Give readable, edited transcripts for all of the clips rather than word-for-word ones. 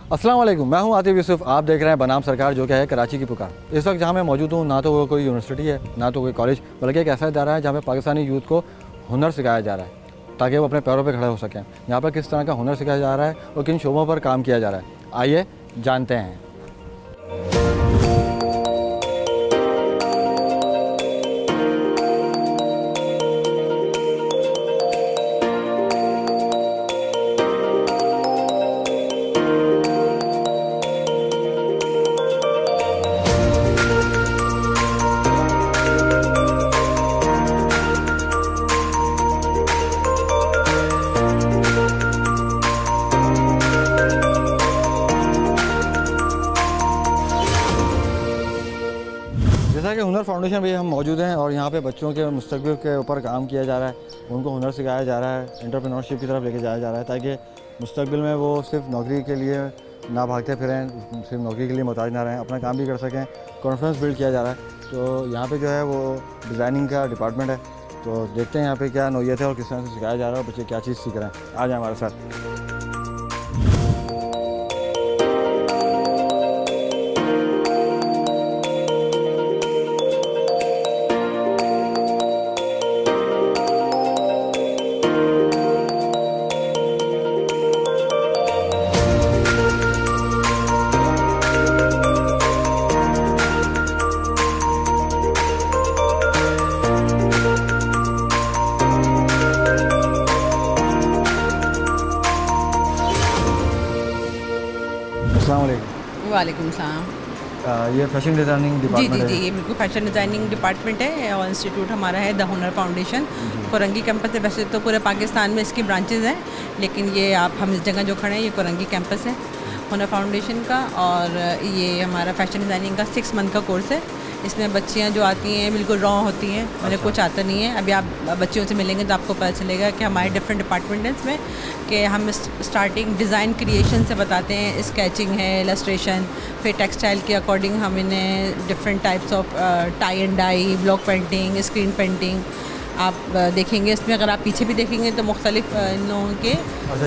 अस्सलाम वालेकुम, मैं हूं आतिफ यूसुफ। आप देख रहे हैं बनाम सरकार, जो कि है कराची की पुकार। इस वक्त जहां मैं मौजूद हूं, ना तो वो कोई यूनिवर्सिटी है, ना तो कोई कॉलेज, बल्कि एक ऐसा इदारा है जहां पे पाकिस्तानी यूथ को हुनर सिखाया जा रहा है ताकि वो अपने पैरों पर खड़े हो सकें। यहाँ पर किस तरह का हुनर सिखाया जा रहा है और किन शोबों पर काम किया जा रहा है, आइए जानते हैं। जैसा कि हुनर फाउंडेशन भी हम मौजूद हैं और यहाँ पे बच्चों के मुस्तकबिल के ऊपर काम किया जा रहा है, उनको हुनर सिखाया जा रहा है, एंटरप्रेन्योरशिप की तरफ लेके जाया जा रहा है ताकि मुस्तकबिल में वो सिर्फ नौकरी के लिए ना भागते फिरें, सिर्फ नौकरी के लिए मोहताज ना रहें, अपना काम भी कर सकें। कॉन्फिडेंस बिल्ड किया जा रहा है। तो यहाँ पे जो है वो डिज़ाइनिंग का डिपार्टमेंट है। तो देखते हैं यहाँ पे क्या नौयत है और किस तरह से सिखाया जा रहा है और बच्चे क्या चीज़ सीख रहे हैं। आ जाए हमारे साथ। वालेकुम सलाम। ये फैशन डिज़ाइनिंग डिपार्टमेंट है। जी, ये बिल्कुल फैशन डिज़ाइनिंग डिपार्टमेंट है और इंस्टीट्यूट हमारा है द हुनर फाउंडेशन। कोरंगी कैंपस है। वैसे तो पूरे पाकिस्तान में इसकी ब्रांचेज़ हैं, लेकिन ये हम इस जगह जो खड़े हैं ये कोरंगी कैंपस है हुनर फाउंडेशन का। और ये हमारा फैशन डिज़ाइनिंग का 6 मंथ का कोर्स है। इसमें बच्चियाँ जो आती हैं बिल्कुल रॉ होती हैं, मतलब कुछ आता नहीं है। अभी आप बच्चियों से मिलेंगे तो आपको पता चलेगा कि हमारे डिफरेंट डिपार्टमेंट हैं इसमें, कि हम स्टार्टिंग डिज़ाइन क्रिएशन से बताते हैं, स्केचिंग है, इलस्ट्रेशन, फिर टेक्सटाइल के अकॉर्डिंग हम इन्हें different types of tie and dye, block painting, screen painting आप देखेंगे। इसमें अगर आप पीछे भी देखेंगे तो मुख्तलिफ इन लोगों के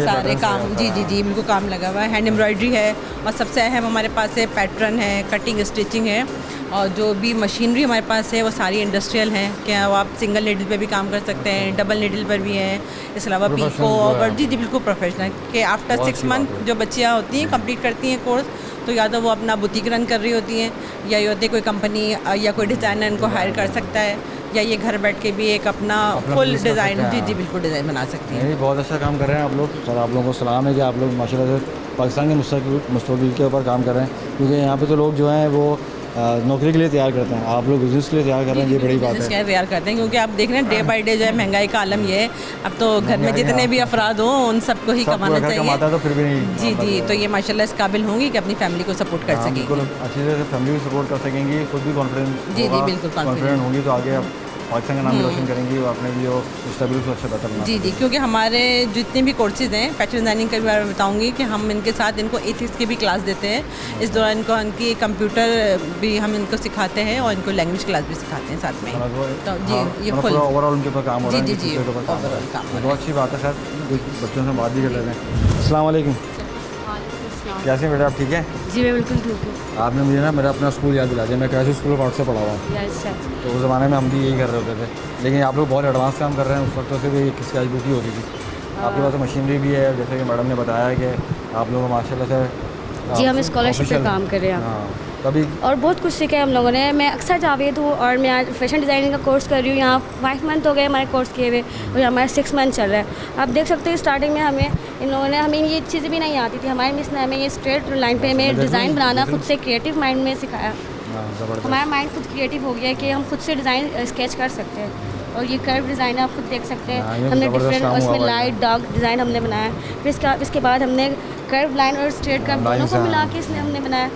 सारे काम जी बिल्कुल काम लगा हुआ है। हैंड एम्ब्रॉयडरी है और सबसे अहम हमारे पास है पैटर्न है, कटिंग स्टिचिंग है। और जो भी मशीनरी हमारे पास है वो सारी इंडस्ट्रियल हैं। क्या वो आप सिंगल नीडल पे भी काम कर सकते हैं, डबल नीडल पर भी है, इसके अलावा पीको और जी बिल्कुल प्रोफेशनल। कि आफ्टर 6 मंथ जो बच्चियाँ होती हैं कंप्लीट करती हैं कोर्स, तो या तो वो अपना बुटीक रन कर रही होती हैं, या ये होते कोई कंपनी या कोई डिज़ाइनर इनको हायर कर सकता है, या ये घर बैठ के भी एक अपना फुल डिज़ाइन जी बिल्कुल डिज़ाइन बना सकती हैं। बहुत अच्छा काम कर रहे हैं आप लोग। सर आप लोगों को सलाम है कि आप लोग माशाल्लाह से पाकिस्तान के मुस्तकबिल के ऊपर काम कर रहे हैं, क्योंकि यहाँ पे तो लोग जो हैं वो नौकरी के लिए तैयार करते हैं, आप लोग बिजनेस के लिए तैयार कर रहे हैं, ये बड़ी बात है। तैयार करते हैं क्योंकि आप देख रहे हैं डे बाई डे जो है महंगाई का आलम ये है। अब तो घर में जितने भी अफराद हों उन सबको ही कमाना चाहिए। तो फिर भी नहीं जी तो ये माशाल्लाह इस काबिल होंगी कि अपनी फैमिली को सपोर्ट कर सकेंगी, अच्छी तरह से फैमिली को सपोर्ट कर सकेंगी, खुद भी कॉन्फिडेंस जी बिल्कुल कॉन्फिडेंट होंगी तो आगे पाकिस्तान का नाम भी रोशन करेंगी और अपने भी मुस्तकबिल को अच्छा बेहतर बनाएंगे। जी क्योंकि हमारे जितने भी कोर्सेज़ हैं फैशन डिज़ाइनिंग के बारे में बताऊँगी कि हम इनके साथ इनको एथिक्स की भी क्लास देते हैं। इस दौरान इनको इनकी कंप्यूटर भी हम इनको सिखाते हैं और इनको लैंग्वेज क्लास भी सिखाते हैं साथ में। तो जी ये फुल ओवरऑल उनके ऊपर काम हो रहा है। जी बहुत अच्छी बात है। सर बच्चों से बात भी कर लेते हैं। अस्सलाम वालेकुम। कैसे बेटा आप ठीक है? जी मैं बिल्कुल ठीक हूँ। आपने मुझे ना मेरा अपना स्कूल याद दिला दिया। मैं कैसे स्कूल ऑफ आर्ट से पढ़ा हुआ हूँ। तो उस ज़माने में हम भी यही कर रहे होते थे, लेकिन आप लोग बहुत एडवांस काम कर रहे हैं। उस वक्त तो सिर्फ एक स्केच बुक ही होती थी। आपके पास तो मशीनरी भी है, जैसे कि मैडम ने बताया कि आप लोग माशाल्लाह से जी हम स्कॉलरशिप पे काम कर रहे हैं कभी और बहुत कुछ सीखा है हम लोगों ने। मैं अक्सर जावेद हूँ और मैं आज फैशन डिज़ाइनिंग का कोर्स कर रही हूँ। यहाँ 5 मंथ हो गए हमारे कोर्स किए हुए और हमारा 6 मंथ चल रहा है। आप देख सकते हो स्टार्टिंग में हमें ये चीज़ें भी नहीं आती थी। हमारे मिस ने हमें ये स्ट्रेट लाइन पे हमें डिज़ाइन बनाना खुद से क्रिएटिव माइंड में सिखाया। हमारा माइंड खुद क्रिएटिव हो गया कि हम खुद से डिज़ाइन स्केच कर सकते हैं। और ये कर्व डिज़ाइन आप खुद देख सकते हैं। हमने डिफरेंट उसमें लाइट डार्क डिज़ाइन हमने बनाया। फिर इसके बाद हमने कर्व लाइन और स्ट्रेट कर्व दोनों को मिला के इसने हमने बनाया।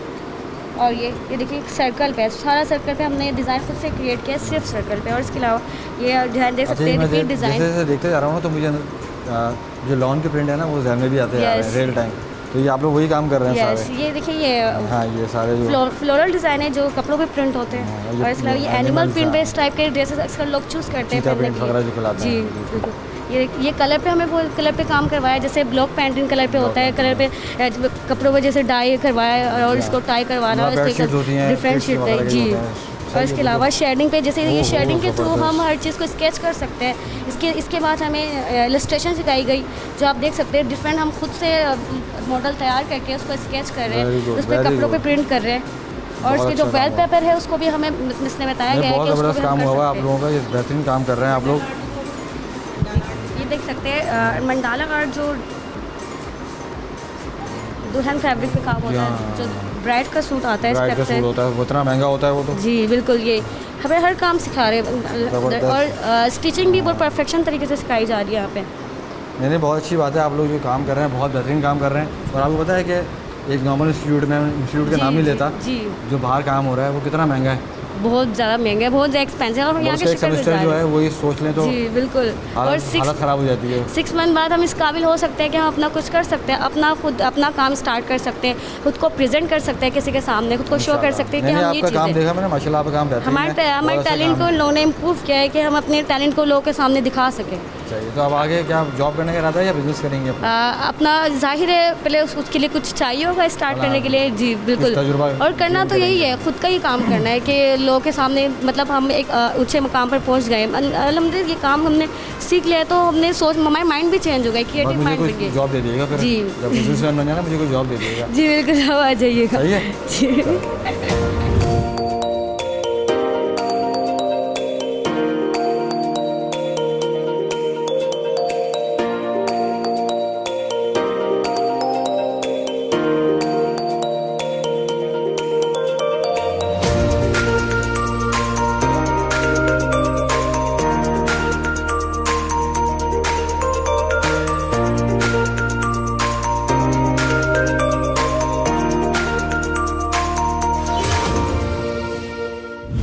और ये देखिए सर्कल पे, सारा सर्कल पे हमने डिज़ाइन खुद से क्रिएट किया, सिर्फ सर्कल पे। और इसके अलावा ये डिज़ाइन देख सकते हैं रिपीट डिज़ाइन। जैसे देखते जा रहा हूँ ना तो मुझे जो लॉन के प्रिंट है ना वो जहन में भी आते हैं रियल टाइम। तो ये आप लोग वही काम कर रहे हैं सारे? ये देखिए ये ये सारे जो फ्लोरल डिज़ाइन है जो कपड़ों पे प्रिंट होते हैं। और इसके अलावा ये एनिमल प्रिंट बेस्ड टाइप के ड्रेसेस अक्सर लोग चूज़ करते हैं पहनने के लिए। जी ये कलर पे हमें वो कलर पे काम करवाया, जैसे ब्लॉक पेंटिंग कलर पे होता है, कलर पे कपड़ों पर जैसे डाई करवाया और इसको टाई करवाना, डिफरेंट शीट है जी। और इसके अलावा शेडिंग पे, जैसे ये शेडिंग के थ्रू हम हर चीज़ को स्केच कर सकते हैं। इसके बाद हमें इलस्ट्रेशन सिखाई गई, जो आप देख सकते हैं डिफरेंट, हम खुद से मॉडल तैयार करके उसको स्केच कर रहे हैं, उस पर कपड़ों पे प्रिंट कर रहे हैं। और इसके जो वेल पेपर है उसको भी हमें इसने बताया गया है कि बहुत काम हुआ आप लोगों का, ये बेहतरीन काम कर रहे हैं आप लोग। ये देख सकते हैं मंडाला आर्ट जो दुल्हन फैब्रिक पे काम होता है, जो ब्राइड का सूट आता है, ब्राइड का सूट होता है, वो इतना महंगा होता है वो तो। जी बिल्कुल, ये हमें हर काम सिखा रहे हैं और स्टिचिंग भी बहुत परफेक्शन तरीके से सिखाई जा रही है यहाँ पे। नहीं, बहुत अच्छी बात है, आप लोग जो काम कर रहे हैं बहुत बेहतरीन काम कर रहे हैं। और आपको पता है कि एक नॉर्मल इंस्टीट्यूट का नाम नहीं लेता जी, जो बाहर काम हो रहा है वो कितना महंगा है, बहुत ज़्यादा महंगा है, बहुत ज़्यादा एक्सपेंसिव है। और यहाँ के सेमेस्टर जो है वो ये सोच लें तो जी बिल्कुल, और हालत ख़राब हो जाती है। 6 मंथ बाद हम इस काबिल हो सकते हैं कि हम अपना कुछ कर सकते हैं, अपना काम स्टार्ट कर सकते हैं, खुद को प्रेजेंट कर सकते हैं किसी के सामने, खुद को शो कर सकते हैं कि हम ये आपका काम चीज़ें, देखा मैंने, माशाल्लाह आपका काम बेहतरीन है। हमारे टैलेंट को लोगों ने इम्प्रूव किया है कि हम अपने टैलेंट को लोगों के सामने दिखा सकें। चाहिए तो अब आगे क्या जॉब करने का इरादा है या बिजनेस करेंगे अपना जाहिर है, पहले उसके लिए कुछ चाहिए होगा स्टार्ट करने के लिए। जी बिल्कुल, और करना तो यही है, खुद का ही काम करना है कि लोगों के सामने, मतलब हम एक ऊंचे मुकाम पर पहुंच गए। अल्हम्दुलिल्लाह ये काम हमने सीख लिया है तो हमने सोच, हमारा माइंड भी चेंज हो गया, क्रिएटिव माइंड बन गया। जॉब दे दीजिएगा फिर, जी जब बिजनेसमैन बन जाना मुझे कोई जॉब दे दीजिएगा। जी बिल्कुल, अब आ जाइएगा। सही है जी।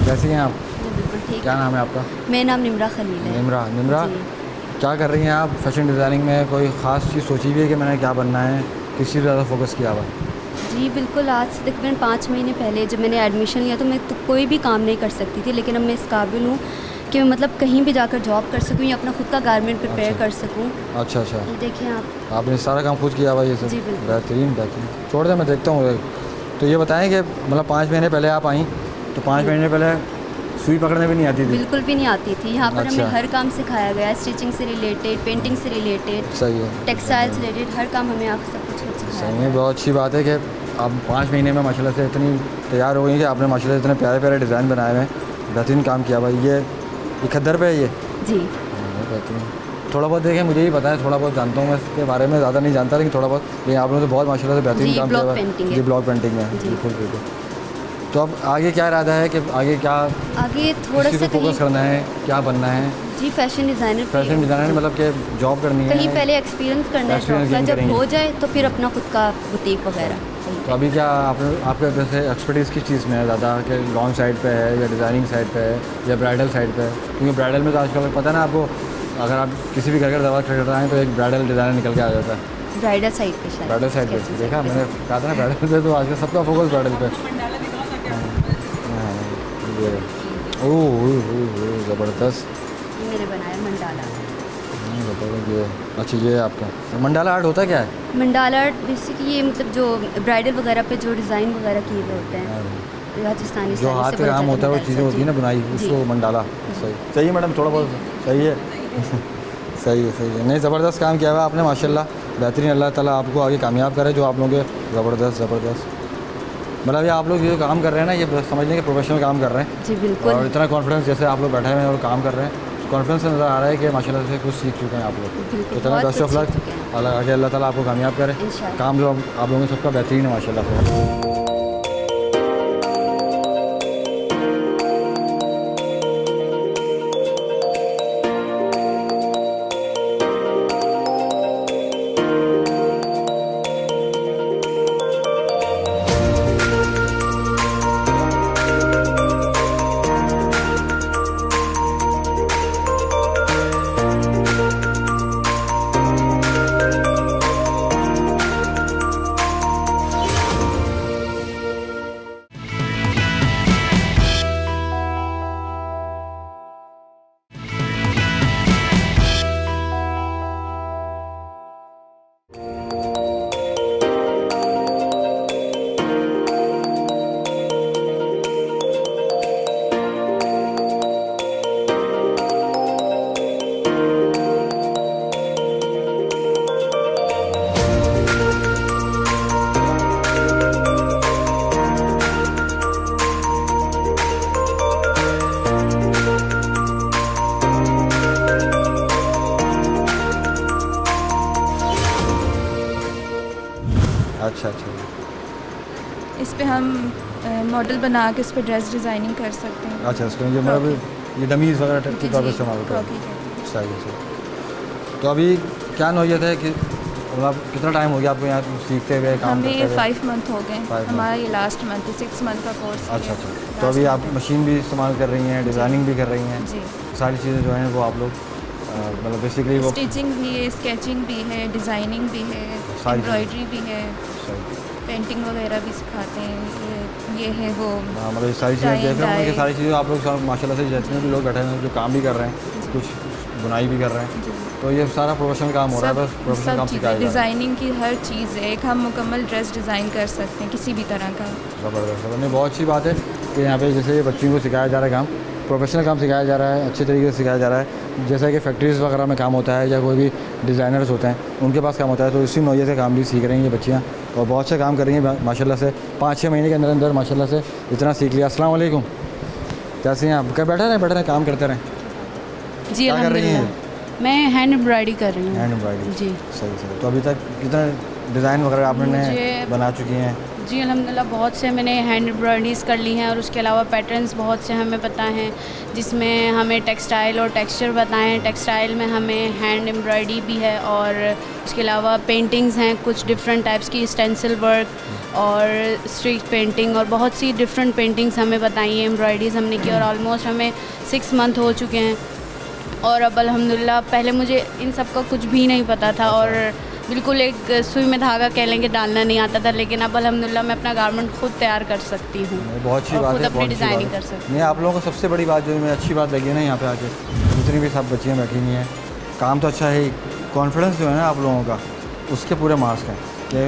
कैसी हैं आप? बिल्कुल ठीक। क्या नाम है आपका? मेरा नाम निम्रा खलील है। निम्रा जी। क्या कर रही हैं आप? फैशन डिज़ाइनिंग में कोई ख़ास चीज़ सोची हुई है कि मैंने क्या बनना है, किस चीज़ ज़्यादा फोकस किया हुआ? जी बिल्कुल, आज से तकरीबन 5 महीने पहले जब मैंने एडमिशन लिया तो मैं तो कोई भी काम नहीं कर सकती थी, लेकिन अब मैं इस काबिल हूँ कि मैं मतलब कहीं भी जाकर जॉब कर सकूँ या अपना खुद का गारमेंट प्रिपेयर कर सकूँ। अच्छा, ये देखिए आप। आपने सारा काम खुद किया हुआ ये सब? जी बिल्कुल। बेहतरीन। छोड़ दें, मैं देखता हूँ। तो ये बताएं कि मतलब 5 महीने पहले आप आई तो 5 महीने पहले सुई पकड़ने भी नहीं आती थी? बिल्कुल भी नहीं आती थी। यहाँ पर अच्छा। हमें हर काम सिखाया गया, स्टिचिंग से रिलेटेड, पेंटिंग से रिलेटेड, सही है, टेक्सटाइल से रिलेटेड, हर काम हमें यहाँ सब कुछ सिखाया सही गया। है। बहुत अच्छी बात है कि आप 5 महीने में माशाल्लाह से इतनी तैयार हो गई कि आपने माशाल्लाह से इतने प्यारे प्यारे डिज़ाइन बनाए हुए हैं, बेहतरीन काम किया भाई। ये खद्दर पे है ये? जी बेहतरीन। थोड़ा बहुत देखें, मुझे ही पता है, थोड़ा बहुत जानता हूँ मैं इसके बारे में, ज़्यादा नहीं जानता लेकिन थोड़ा बहुत। लेकिन आप लोगों ने तो बहुत माशाल्लाह से बेहतरीन जी, काम किया ब्लॉक हुआ पेंटिंग है। है। जी ब्लॉक पेंटिंग है, बिल्कुल बिल्कुल। तो अब आगे क्या इरादा है कि आगे क्या आगे थोड़ा सा फोकस करना है, क्या बनना है? जी फैशन डिज़ाइनर। फैशन डिज़ाइनर मतलब कि जॉब करनी है? कहीं पहले एक्सपीरियंस करना है Experience जॉब का, gain जब करेंगे। हो जाए तो फिर अपना खुद का बुटीक वगैरह। तो अभी क्या आपके वैसे एक्सपर्टीज़ किस चीज़ में है ज़्यादा, कि लॉन्ग साइड पे है या डिज़ाइनिंग साइड पे है या ब्राइडल साइड पे है? क्योंकि ब्राइडल में तो आजकल पता है ना आपको, अगर आप किसी भी घर का दवा कर रहे हैं तो एक ब्राइडल डिज़ाइनर निकल के आ जाता है। ब्राइडल साइड पे शायद। ब्राइडल साइड पे देखा मैंने, कहा था ना ब्राइडल पे, तो आजकल सबका फोकस ब्राइडल पे। ओह ज़बरदस्त। ये मैंने बनाया मंडाला। ये अच्छा, ये आपका मंडाला आर्ट होता क्या है? मंडाला आर्ट बेसिकली ये मतलब जो ब्राइडल वगैरह पे जो डिज़ाइन वगैरह किए हुए होते हैं, राजस्थानी जो हाथ का काम होता है, वो चीज़ें होती है ना बुनाई, उसको मंडाला। सही है मैडम, थोड़ा बहुत सही है। सही है। नहीं, ज़बरदस्त काम किया हुआ आपने माशाल्लाह, बेहतरीन। अल्लाह ताला आपको आगे कामयाब करे जो आप लोग के। ज़बरदस्त। मतलब ये आप लोग जो काम कर रहे हैं ना, ये समझ लें कि प्रोफेशनल काम कर रहे हैं। जी बिल्कुल। और इतना कॉन्फिडेंस जैसे आप लोग बैठे हुए हैं और काम कर रहे हैं, कॉन्फिडेंस से नज़र आ रहा है कि माशाल्लाह से कुछ सीख चुके हैं आप लोग। बिल्कुल, इतना बहुत बेस्ट ऑफ कुछ लक। सीख चुके हैं। अल्लाह ताला आपको कामयाब करे। इंशाल्लाह। काम जो आप लोगों का सबका बेहतरीन है माशाल्लाह से। अच्छा अच्छा। इस पे हम मॉडल बना के इस पे ड्रेस डिज़ाइनिंग कर सकते हैं। अच्छा, इसको ये मतलब ये डमीज़ वगैरह के तौर पर इस्तेमाल होता है। क्रॉकी कहते हैं। सही सही। तो अभी क्या नौयत है कि मतलब कितना टाइम हो गया आपको यहाँ सीखते हुए काम करते हमें हुए? 5 मंथ हो गए। 5 हमारा ये लास्ट मंथ है, 6 मंथ का कोर्स है। अच्छा अच्छा। तो अभी आप मशीन भी इस्तेमाल कर रही हैं, डिज़ाइनिंग भी कर रही हैं, जी। सारी चीज़ें जो हैं वो आप लोग मतलब बेसिकली वो स्टिचिंग भी है, स्केचिंग भी है, डिज़ाइनिंग भी है, सारी एम्ब्रॉयडरी भी है, सही। पेंटिंग वगैरह भी सिखाते हैं। ये है वो। हाँ मतलब ये सारी चीज़ें Dye, देख रहा हूँ मैं कि dye। सारी चीज़ें आप लोग माशाल्लाह से जितने भी लोग बैठे हैं जो काम भी कर रहे हैं, कुछ बुनाई भी कर रहे हैं, जी। तो ये सारा प्रोफेशनल काम हो रहा है, बस प्रोफेशनल काम सब सिखाया चीज़ें, जा रहा है। डिज़ाइनिंग की हर चीज़ है। एक हम मुकम्मल ड्रेस डिज़ाइन कर सकते हैं किसी भी तरह का। ज़बरदस्त है। नहीं बहुत अच्छी बात है कि यहाँ पे जैसे ये बच्चियों को सिखाया जा रहा है काम, प्रोफेशनल काम सिखाया जा रहा है, अच्छे तरीके से सिखाया जा रहा है। जैसा कि फैक्ट्रीज़ वगैरह में काम होता है या कोई भी डिज़ाइनर्स होते हैं उनके पास काम होता है, तो इसी नौयत से काम भी सीख रही हैं ये बच्चियाँ और बहुत अच्छा काम कर रही हैं माशाल्लाह से। 5-6 महीने के अंदर अंदर माशाल्लाह से इतना सीख लिया। अस्सलाम वालेकुम, कैसे हैं आप? क्या बैठे रहें काम करते रहें। जी क्या कर रही हैं? मैं हैंड एम्ब्रॉयडरी कर रही हूँ। Hand embroidery. जी सही सही। तो अभी तक कितना डिज़ाइन वगैरह आपने मुझे- बना चुकी हैं? जी अल्हम्दुलिल्लाह बहुत से मैंने हैंड एम्ब्रॉयडरीज़ कर ली हैं और उसके अलावा पैटर्न्स बहुत से हमें पता हैं, जिसमें हमें टेक्सटाइल और टेक्सचर बताए हैं। टेक्सटाइल में हमें हैंड एम्ब्रॉयडरी भी है और उसके अलावा पेंटिंग्स हैं कुछ डिफरेंट टाइप्स की, स्टेंसिल वर्क और स्ट्रीट पेंटिंग और बहुत सी डिफरेंट पेंटिंग्स हमें बताई हैं, एम्ब्रॉयडरीज़ हमने की और ऑलमोस्ट हमें 6 मंथ हो चुके हैं। और अब अल्हम्दुलिल्लाह पहले मुझे इन सब का कुछ भी नहीं पता था और बिल्कुल एक सुई में धागा कह लेंगे डालना नहीं आता था, लेकिन अब अल्हम्दुलिल्लाह मैं अपना गारमेंट खुद तैयार कर सकती हूँ नहीं, बहुत अच्छी और बात खुद है, अपनी बहुत अच्छी डिज़ाइनिंग बात कर है। सकती नहीं आप लोगों को सबसे बड़ी बात जो मुझे अच्छी बात लगी है ना यहाँ पे आके, जितनी भी सब बच्चियाँ बैठी हुई हैं, काम तो अच्छा है ही, कॉन्फिडेंस जो है ना आप लोगों का उसके पूरे मार्क्स हैं कि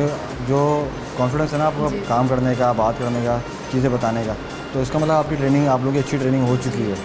जो कॉन्फिडेंस है ना आपको काम करने का, बात करने का, चीज़ें बताने का, तो इसका मतलब आपकी ट्रेनिंग, आप लोगों की अच्छी ट्रेनिंग हो चुकी है।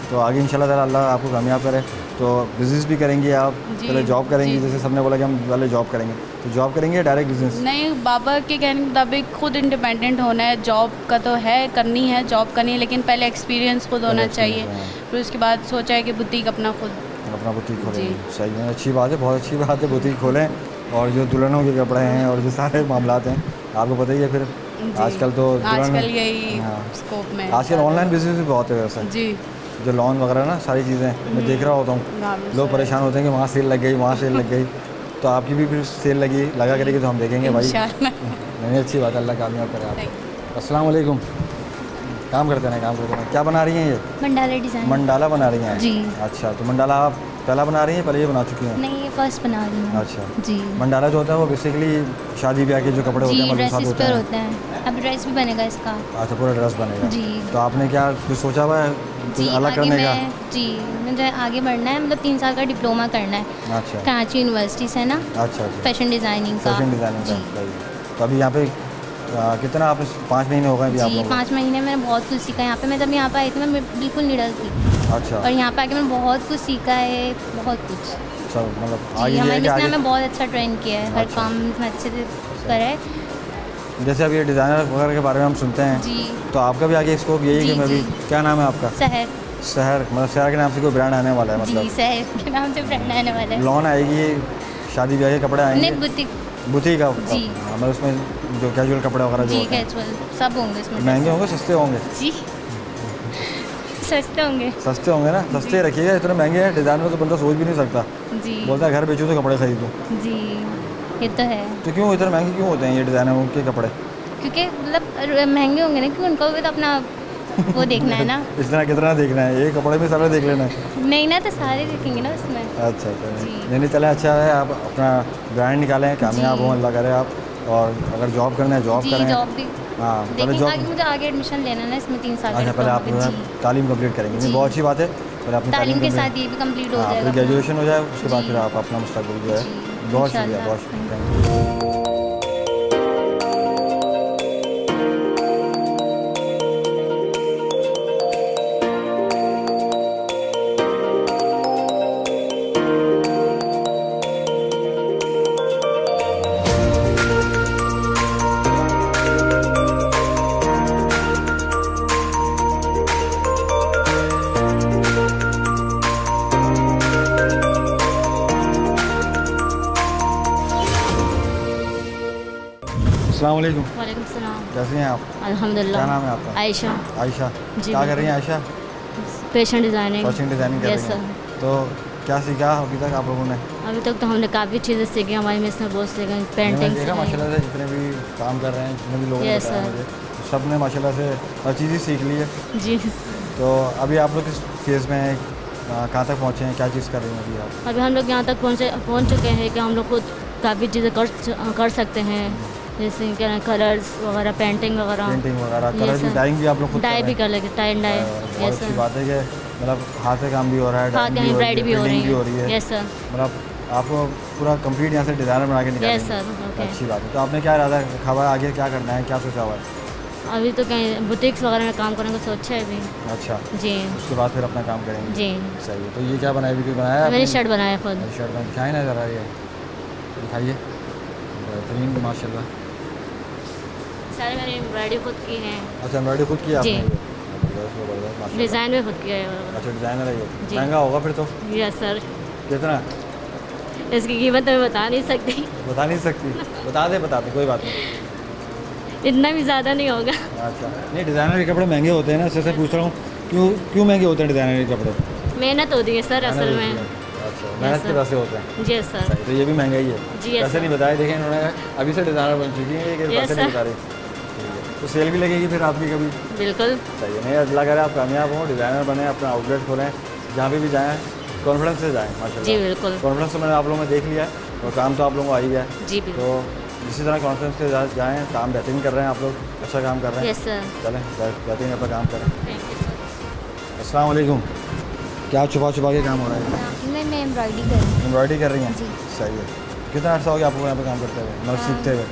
तो आगे इंशाल्लाह ताला अल्लाह आपको कामयाब करे। तो बिज़नेस भी करेंगे आप, पहले जॉब करेंगी, जैसे सबने बोला कि हम पहले जॉब करेंगे, तो जॉब करेंगे या डायरेक्ट बिज़नेस? नहीं, बाबा के कहने के मुताबिक खुद इंडिपेंडेंट होना है। जॉब का तो है करनी है, जॉब करनी है, लेकिन पहले एक्सपीरियंस खुद होना चाहिए। फिर उसके बाद सोचा है कि बुटीक अपना खुद। अपना बुटीक खोलें, सही है, अच्छी बात है, बहुत अच्छी बात है, बुटीक खोलें। और जो दुल्हनों के कपड़े हैं और जो सारे मामलात हैं आपको पता ही है। फिर आजकल तो आजकल यही हाँ। स्कोप में आजकल ऑनलाइन बिजनेस भी बहुत है वैसे, जी जो लॉन वगैरह ना सारी चीज़ें मैं देख रहा होता हूँ, लोग परेशान होते हैं कि वहाँ सेल लग गई, वहाँ सेल लग गई, तो आपकी भी फिर सेल लगा करेगी तो हम देखेंगे भाई। इंशाल्लाह। नहीं अच्छी बात है, अल्लाह कामयाब करे आप। अस्सलाम वालेकुम, काम करते हैं क्या बना रही हैं ये? Mandala design. मंडाला बना रही हैं? जी। अच्छा, तो मंडाला आप पहला बना रही हैं, पहले ये बना चुकी हैं? नहीं, ये फर्स्ट बना रही हूँ। अच्छा, जी। मंडाला जो होता है वो बेसिकली शादी ब्याह के जो कपड़े होते जी, हैं ड्रेसेस होते पर हैं। होते हैं। अब ड्रेस भी बनेगा इसका। अच्छा, पूरा ड्रेस बनेगा। जी। तो आपने क्या कुछ सोचा हुआ है कुछ जी, अलग आगे करने का? जी, मुझे आगे बढ़ना है, मतलब 3 साल का डिप्लोमा करना है अच्छा कराची यूनिवर्सिटी से ना, अच्छा अच्छा, फैशन डिज़ाइनिंग का। फैशन डिज़ाइनिंग का, जी। सही। तो अभी यहाँ पे कितना आपने 5 महीने हो गए अभी आप जी, लोगों को? 5 महीने मैंने बहुत कुछ सीखा यहाँ पे। मैं जब यहाँ पे आई थी मैं बिल्कुल निडर थी, अच्छा, और यहाँ पे आके मैंने बहुत कुछ सीखा है, बहुत कुछ। अच्छा मतलब जी, आगे ये हमारे है कि मिस ने आगे हमें बहुत अच्छा ट्रेन किया है, हर अच्छा। काम में अच्छे से करा है। जैसे अभी ये डिज़ाइनर वगैरह के बारे में हम सुनते हैं, जी। तो आपका भी आगे स्कोप यही है कि जी, मैं भी, जी। क्या नाम है आपका? शहर। शहर, मतलब शहर के नाम से कोई ब्रांड आने वाला है जी, मतलब? शहर के नाम से ब्रांड आने वाला है। लॉन आएगी, शादी ब्याह के कपड़े आएंगे? नहीं, बुटीक। बुटीक का जी। मतलब उसमें जो कैजुअल कपड़े वगैरह जो जी, होते हैं, कैजुअल सब होंगे इसमें। महंगे होंगे सस्ते होंगे? जी, सस्ते होंगे। सस्ते होंगे ना, सस्ते रखिएगा, इतने महंगे हैं डिज़ाइन में तो बंदा सोच भी नहीं सकता, जी। बोलता है घर बेचूँ तो कपड़े खरीदूँ। जी, ये तो है, तो क्यों इतने महंगे क्यों होते हैं ये डिज़ाइनरों के कपड़े? क्योंकि मतलब महंगे होंगे ना, क्योंकि उनको भी तो अपना वो देखना है ना। इतना कितना देखना है, एक कपड़े में सारे देख लेना है? नहीं ना, तो सारे देखेंगे ना उसमें। अच्छा अच्छा, जी। नहीं चले, अच्छा है, आप अपना ब्रांड निकालें, कामयाब जी। हों, अल्लाह करे आप। और अगर जॉब करना है जॉब जी, करें। जॉब भी हाँ, पहले देखेंगे जॉब। आगे, मुझे आगे एडमिशन लेना है ना इसमें 3 साल का अच्छा, पहले आप डिप्लोमा में। जी, तालीम कंप्लीट करेंगे, नहीं जी। बहुत अच्छी बात है, पहले अपनी तालीम के complete- साथ ये भी कंप्लीट हो हाँ, जाएगा फिर अपना। ग्रेजुएशन हो जाए उसके बाद जी। फिर आप अपना मुस्तकबिल जो है। जी, बहुत शुक्रिया, इंशाल्लाह। बहुत शुक्रिया, थैंक यू। अस्सलाम वालेकुम, वालेकुम सलाम। कैसी हैं आप? अल्हम्दुलिल्लाह। क्या नाम है आपका? आयशा, आयशा। जी, क्या कर रही हैं Ayesha? Fashion designing. Fashion designing कर यस रही हैं। तो क्या सीखा अभी तक आप लोगों ने? अभी तक तो हमने काफ़ी चीज़ें सीखी, हमारी मिस ने बहुत सीखी, मैंने पेंटिंग देखा माशाल्लाह से जितने भी काम कर रहे हैं, जितने भी लोगों ने Yes, बताया sir. मुझे, सब ने माशाल्लाह से हर चीज़ ही सीख ली है। जी। तो अभी आप लोग किस फेज़ में हैं, कहाँ तक पहुँचे हैं, क्या चीज़ कर रही हैं अभी आप? अभी हम लोग यहाँ तक पहुँच चुके हैं कि हम लोग खुद काफ़ी चीज़ें कर सकते हैं, जैसे क्या कलर्स वगैरह, पेंटिंग वगैरह, पेंटिंग वगैरह, Yes, कलर भी, sir. डाइंग भी आप लोग खुद डाई कर भी रहे कर लेंगे, टाई एंड डाई। हैं। बहुत यस अच्छी सर। बात है कि मतलब हाथ से काम भी हो रहा है, हाँ, डाइंग भी हो रही है, एम्ब्रॉयडरी भी हो पेंटिंग भी हो रही रही है। Yes sir. मतलब आपको पूरा कंप्लीट यहाँ से डिज़ाइनर बना के निकालेंगे। Yes sir, okay. अच्छी बात है। तो आपने क्या इरादा रखा हुआ है, आगे क्या करना है, क्या सोचा हुआ है? अभी तो कहीं बुटीक्स वगैरह में काम करने को सोचा है अभी। अच्छा, जी उसके बाद फिर अपना काम करेंगे। जी। सही है। तो ये क्या बनाया, अभी कोई बनाया है मैंने आपने? शर्ट बनाया खुद। शर्ट में दिखाई ना ज़रा, ये दिखाइए, बेहतरीन माशाल्लाह। सारे मैंने एम्ब्रॉयडरी खुद की है, अच्छा, एम्ब्रॉयडरी खुद किया जी। आपने? ये ज़बरदस्त ज़बरदस्त माशाल्लाह। डिज़ाइन भी खुद किया है। अच्छा, डिज़ाइनर है ये। जी। महंगा होगा फिर तो? Yes sir. कितना? इसकी कीमत तो मैं बता नहीं सकती। बता नहीं सकती? बता दे कोई बात नहीं। इतना भी ज़्यादा नहीं होगा। अच्छा, नहीं डिज़ाइनर के कपड़े महंगे होते हैं ना, इससे पूछ रहा हूँ क्यों महंगे होते हैं डिज़ाइनर के कपड़े? मेहनत होती है सर असल में। अच्छा, मेहनत के sir. पैसे होते हैं। जी सर। सही, तो ये भी महंगा ही है। जी, yes, पैसे sir. नहीं बताए, देखें इन्होंने अभी से डिज़ाइनर बन चुकी है, कि Yes, पैसे नहीं sir. बता रही। ठीक है, तो सेल भी लगेगी फिर आपकी कभी? बिल्कुल। सही है। नहीं, अल्लाह करे आप कामयाब हों, डिज़ाइनर बने, अपना आउटलेट खोलें, जहाँ पे भी जाएँ कॉन्फिडेंस से जाएँ माशाल्लाह। जी बिल्कुल। कॉन्फिडेंस तो मैंने आप लोगों में देख लिया है और काम तो आप लोगों को आ ही गया है। जी बिल्कुल। तो इसी तरह कॉन्फिडेंस के साथ जाएँ, काम बेहतरीन कर रहे हैं आप लोग, अच्छा काम कर रहे हैं। Yes sir. चलें बेहतरीन अपना काम करें। Thank you sir. अस्सलाम वालेकुम। क्या छुपा के काम हो रहा है? मैं एम्ब्रॉयडरी कर रही हूँ। एम्ब्रॉयडरी कर रही हैं? जी। सही है। कितना अर्सा हो गया आपको यहाँ पे काम करते हुए, मतलब सीखते हुए?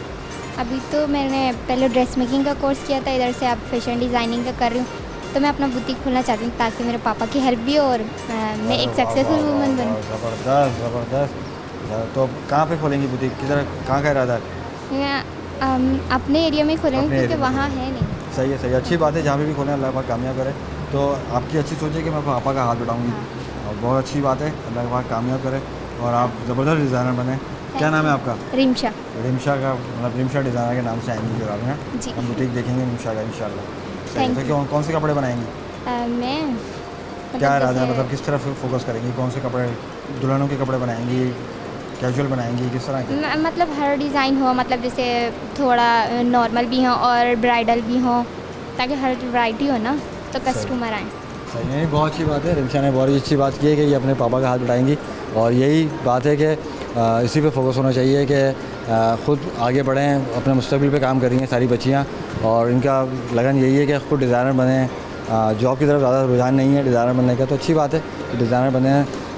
अभी तो मैंने पहले ड्रेस मेकिंग का कोर्स किया था, इधर से अब फैशन डिज़ाइनिंग का कर रही हूँ। तो मैं अपना बुटीक खोलना चाहती हूँ ताकि मेरे पापा की हेल्प भी हो और मैं एक सक्सेसफुल वूमन बनूँ। ज़बरदस्त ज़बरदस्त। तो कहाँ पे खोलेंगी बुटीक, किधर, कहाँ का इरादा है? मैं अपने एरिया में खोलूँगी अपने क्योंकि एरिया में वहाँ है नहीं। सही है, अच्छी बात है, जहाँ पे भी खोलें अल्लाह पाक कामयाब करे। तो आपकी अच्छी सोच है कि मैं पापा का हाथ बढ़ाऊँगी, और बहुत अच्छी बात है, अल्लाह पाक कामयाब करे और आप ज़बरदस्त डिज़ाइनर बने। क्या नाम है आपका? रिमशा। रिमशा का, मतलब रिमशा डिज़ाइनर के नाम से आएंगी जो आप हैं, जी। हम बुटीक देखेंगे रिमशा का इंशाल्लाह। Thank तो you. कौन से कपड़े बनाएंगी? मैं क्या इरादा है, जैसे- मतलब किस तरफ फोकस करेंगी, कौन से कपड़े, दुल्हनों के कपड़े बनाएंगी, कैजुअल बनाएंगी, किस तरह के? मतलब हर डिज़ाइन हो, मतलब जैसे थोड़ा नॉर्मल भी हो और ब्राइडल भी हो, ताकि हर वैरायटी हो ना, तो कस्टमर आए। सही नहीं, बहुत अच्छी बात है। रिमशा ने बहुत अच्छी बात की है कि ये अपने पापा का हाथ बढ़ाएंगी, और यही बात है कि इसी पे फोकस होना चाहिए कि ख़ुद आगे बढ़ें, अपने मुस्तकबिल पे काम कर रही हैं सारी बच्चियाँ, और इनका लगन यही है कि ख़ुद डिज़ाइनर बने। जॉब की तरफ ज़्यादा रुझान नहीं है डिज़ाइनर बनने का, तो अच्छी बात है कि डिज़ाइनर बने